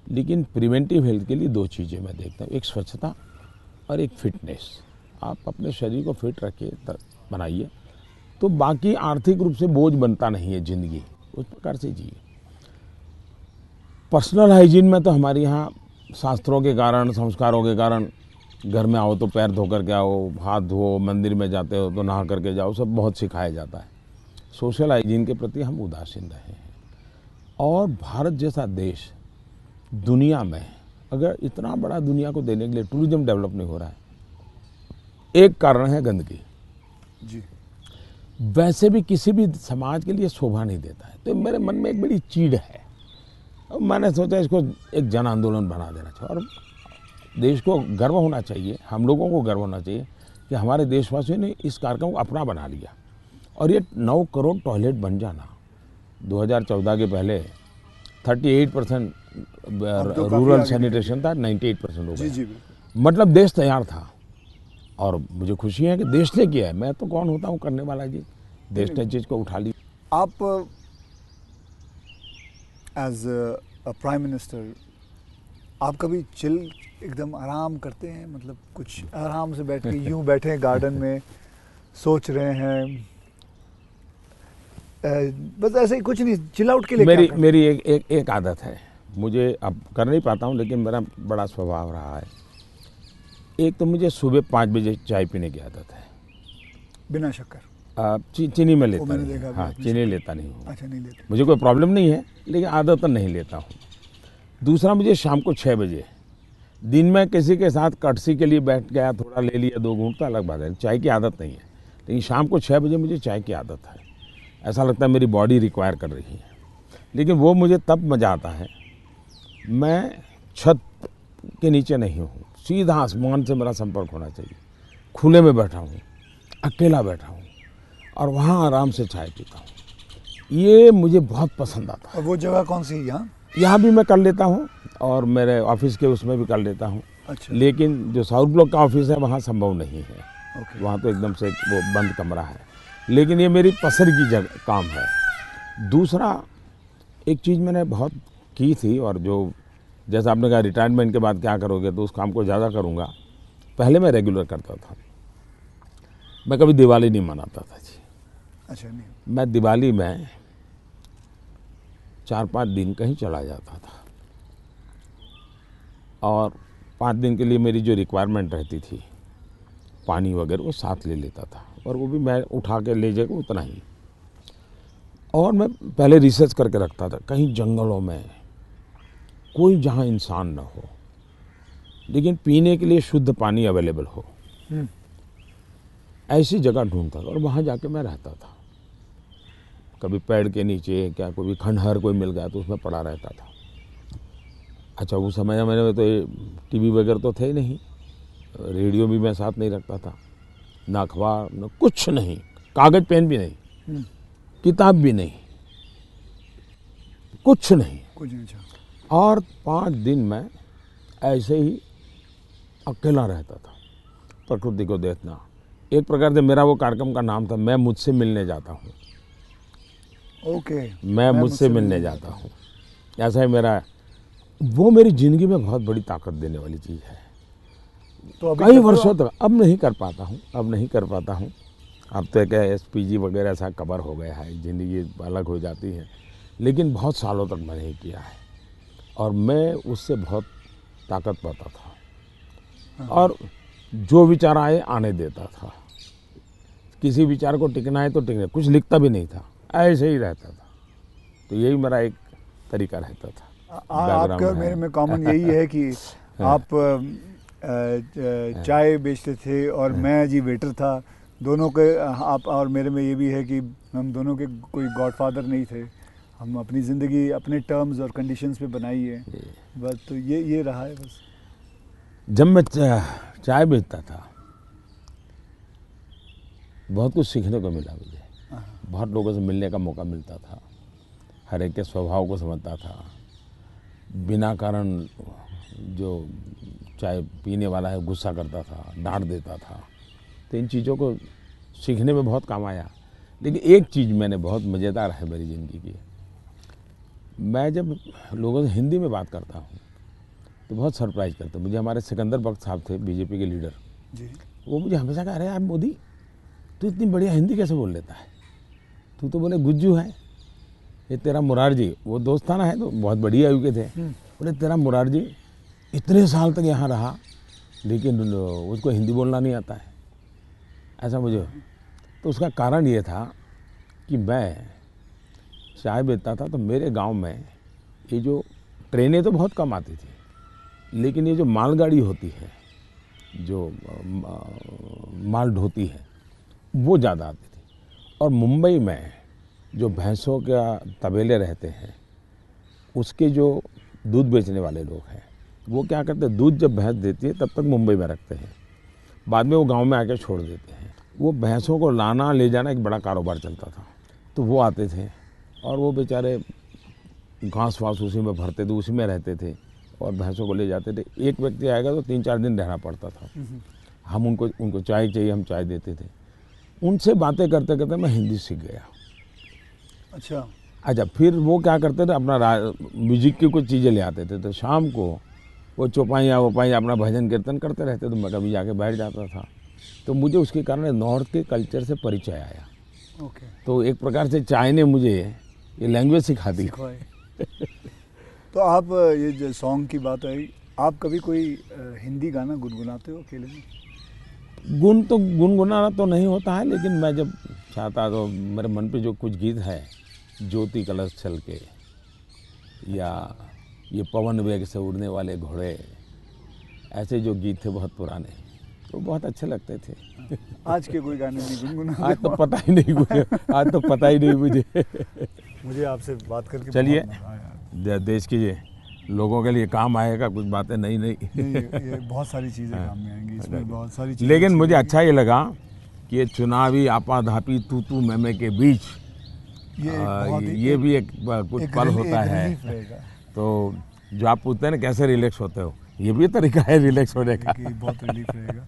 लेकिन प्रिवेंटिव हेल्थ के लिए 2 चीज़ें मैं देखता हूँ, एक स्वच्छता और एक फिटनेस। आप अपने शरीर को फिट रखिए, बनाइए, तो बाकी आर्थिक रूप से बोझ बनता नहीं है ज़िंदगी, उस प्रकार से जिए। पर्सनल हाइजीन में तो हमारे यहाँ शास्त्रों के कारण, संस्कारों के कारण, घर में आओ तो पैर धो करके आओ, हाथ धो, मंदिर में जाते हो तो नहा करके जाओ, सब बहुत सिखाया जाता है। सोशल हाइजीन के प्रति हम उदासीन रहे हैं। और भारत जैसा देश दुनिया में, अगर इतना बड़ा दुनिया को देने के लिए टूरिज्म डेवलप नहीं हो रहा है, एक कारण है गंदगी जी। वैसे भी किसी भी समाज के लिए शोभा नहीं देता है। तो मेरे मन में एक बड़ी चीड़ है, और मैंने सोचा इसको एक जन आंदोलन बना देना चाहिए, और देश को गर्व होना चाहिए, हम लोगों को गर्व होना चाहिए कि हमारे देशवासियों ने इस कार्यक्रम को अपना बना लिया। और ये 9 करोड़ टॉयलेट बन जाना, 2014 के पहले 38% रूरल सैनिटेशन था, 98% हो गया। जी मतलब देश तैयार था, और मुझे खुशी है कि देश ने किया है। मैं तो कौन होता हूँ करने वाला जी, देश ने चीज़ को उठा ली। आप एज अ प्राइम मिनिस्टर आप कभी चिल एकदम आराम करते हैं, मतलब कुछ आराम से बैठ के यूं बैठे हैं गार्डन में सोच रहे हैं, बस ऐसे ही कुछ नहीं, चिल आउट के लिए मेरी एक आदत है, मुझे अब कर नहीं पाता हूँ, लेकिन मेरा बड़ा स्वभाव रहा है। एक तो मुझे सुबह 5 बजे चाय पीने की आदत है, बिना शक्कर। चीनी में लेता मैंने नहीं, देखा हाँ, चीनी लेता नहीं हूँ। अच्छा, नहीं लेते। मुझे कोई प्रॉब्लम नहीं है, लेकिन आदत नहीं लेता हूँ। दूसरा, मुझे शाम को 6 बजे, दिन में किसी के साथ कटसी के लिए बैठ गया, थोड़ा ले लिया 2 घूंट, तो अलग बात है, चाय की आदत नहीं है। लेकिन शाम को 6 बजे मुझे चाय की आदत है, ऐसा लगता है मेरी बॉडी रिक्वायर कर रही है। लेकिन वो मुझे तब मज़ा आता है, मैं छत के नीचे नहीं हूँ, सीधा आसमान से मेरा संपर्क होना चाहिए, खुले में बैठा हूँ, अकेला बैठा हूँ, और वहाँ आराम से चाय पीता हूँ। ये मुझे बहुत पसंद आता है। और वो जगह कौन सी है? यहाँ यहाँ भी मैं कर लेता हूँ, और मेरे ऑफिस के उसमें भी कर लेता हूँ। अच्छा। लेकिन जो साउथ ब्लॉक का ऑफिस है वहाँ संभव नहीं है। ओके। वहाँ तो एकदम से वो बंद कमरा है, लेकिन ये मेरी पसंद की जगह काम है। दूसरा, एक चीज़ मैंने बहुत की थी, और जो जैसा आपने कहा रिटायरमेंट के बाद क्या करोगे, तो उस काम को ज़्यादा करूँगा। पहले मैं रेगुलर करता था, मैं कभी दिवाली नहीं मनाता था जी। अच्छा। नहीं, मैं दिवाली में 4-5 दिन कहीं चला जाता था, और 5 दिन के लिए मेरी जो रिक्वायरमेंट रहती थी, पानी वगैरह वो साथ ले लेता था, और वो भी मैं उठा के ले जाकर उतना ही। और मैं पहले रिसर्च करके रखता था, कहीं जंगलों में कोई जहाँ इंसान न हो, लेकिन पीने के लिए शुद्ध पानी अवेलेबल हो, ऐसी जगह ढूंढता था, और वहाँ जाके मैं रहता था। कभी पेड़ के नीचे, क्या कोई खंडहर कोई मिल गया तो उसमें पड़ा रहता था। अच्छा उस समय में तो टीवी वगैरह तो थे ही नहीं, रेडियो भी मैं साथ नहीं रखता था, ना अखबार न कुछ नहीं, कागज पेन भी नहीं, किताब भी नहीं, कुछ नहीं। कुछ नहीं। अच्छा। और 5 दिन मैं ऐसे ही अकेला रहता था, प्रकृति को देखना। एक प्रकार से मेरा वो कार्यक्रम का नाम था, मैं मुझसे मिलने जाता हूँ। ओके। मैं मुझसे मिलने जाता हूँ, ऐसा ही मेरा, वो मेरी ज़िंदगी में बहुत बड़ी ताकत देने वाली चीज़ है। तो अभी कई वर्षों तक अब नहीं कर पाता हूँ, अब तो क्या SPG वगैरह ऐसा कवर हो गया है, ज़िंदगी अलग हो जाती है, लेकिन बहुत सालों तक मैंने नहीं किया है। और मैं उससे बहुत ताकत पाता था, और जो विचार आए आने देता था, किसी विचार को टिकना है तो टिकना, कुछ लिखता भी नहीं था, ऐसे ही रहता था। तो यही मेरा एक तरीका रहता था। आपका और मेरे में कॉमन यही है कि आप चाय बेचते थे और मैं जी वेटर था। दोनों के आप और मेरे में ये भी है कि हम दोनों के कोई गॉडफादर नहीं थे, हम अपनी ज़िंदगी अपने टर्म्स और कंडीशंस पे बनाई है बस। तो ये रहा है बस। जब मैं चाय बेचता था बहुत कुछ सीखने को मिला मुझे, बहुत लोगों से मिलने का मौका मिलता था, हर एक के स्वभाव को समझता था। बिना कारण जो चाय पीने वाला है गुस्सा करता था, डांट देता था, तो इन चीज़ों को सीखने में बहुत काम आया। लेकिन एक चीज़ मैंने बहुत मज़ेदार है मेरी ज़िंदगी की, मैं जब लोगों से हिंदी में बात करता हूँ तो बहुत सरप्राइज करते। मुझे हमारे सिकंदर बख्श साहब थे, बीजेपी के लीडर जी। वो मुझे हमेशा कह रहे यार मोदी तू इतनी बढ़िया हिंदी कैसे बोल लेता है, तू तो बोले गुज्जू है। ये तेरा मुरारजी, वो दोस्ताना है तो बहुत बड़ी आयु के थे, बोले तेरा मुरारजी इतने साल तक यहाँ रहा लेकिन उसको हिंदी बोलना नहीं आता है, ऐसा मुझे। तो उसका कारण ये था कि मैं चाय बेचता था तो मेरे गांव में ये जो ट्रेनें तो बहुत कम आती थी, लेकिन ये जो मालगाड़ी होती है, जो माल ढोती है, वो ज़्यादा आती थी। और मुंबई में जो भैंसों का तबेले रहते हैं, उसके जो दूध बेचने वाले लोग हैं वो क्या करते हैं, दूध जब भैंस देती है तब तक मुंबई में रखते हैं, बाद में वो गांव में आके छोड़ देते हैं। वो भैंसों को लाना ले जाना एक बड़ा कारोबार चलता था। तो वो आते थे और वो बेचारे घास वास उसी में भरते थे, उसी में रहते थे और भैंसों को ले जाते थे। एक व्यक्ति आएगा तो 3-4 दिन रहना पड़ता था। हम उनको चाय चाहिए, हम चाय देते थे। उनसे बातें करते करते मैं हिंदी सीख गया। अच्छा, फिर वो क्या करते थे, अपना म्यूजिक की कुछ चीज़ें ले आते थे, तो शाम को वो चौपाइयाँ वोपाइयाँ अपना भजन कीर्तन करते रहते, तो मैं कभी जाके बैठ जाता था। तो मुझे उसके कारण नॉर्थ के कल्चर से परिचय आया। ओके। तो एक प्रकार से चाय ने मुझे ये लैंग्वेज सिखा दी। तो आप ये जो सॉन्ग की बात आई, आप कभी कोई हिंदी गाना गुनगुनाते हो अकेले में? गुनगुनाना तो नहीं होता है, लेकिन मैं जब चाहता तो मेरे मन पे जो कुछ गीत है, ज्योति कलश छल के, या ये पवन वेग से उड़ने वाले घोड़े, ऐसे जो गीत थे बहुत पुराने, तो बहुत अच्छे लगते थे। आज के कोई गाने नहीं गुनगुनाते? आज तो पता ही नहीं मुझे, आज तो पता ही नहीं मुझे। मुझे आपसे बात करके चलिए, बहुत मज़ा आया। देश के लोगों के लिए काम आएगा कुछ बातें नई नहीं, ये बहुत सारी चीज़ें काम में आएंगी, इसमें बहुत सारी चीज़ें। लेकिन मुझे अच्छा ये लगा कि ये चुनावी आपाधापी तू मैमे के बीच ये भी एक कुछ पल होता है। तो जो आप पूछते हैं ना कैसे रिलैक्स होते हो, ये भी तरीका है रिलैक्स होने का। बहुत रिलीफ रहेगा।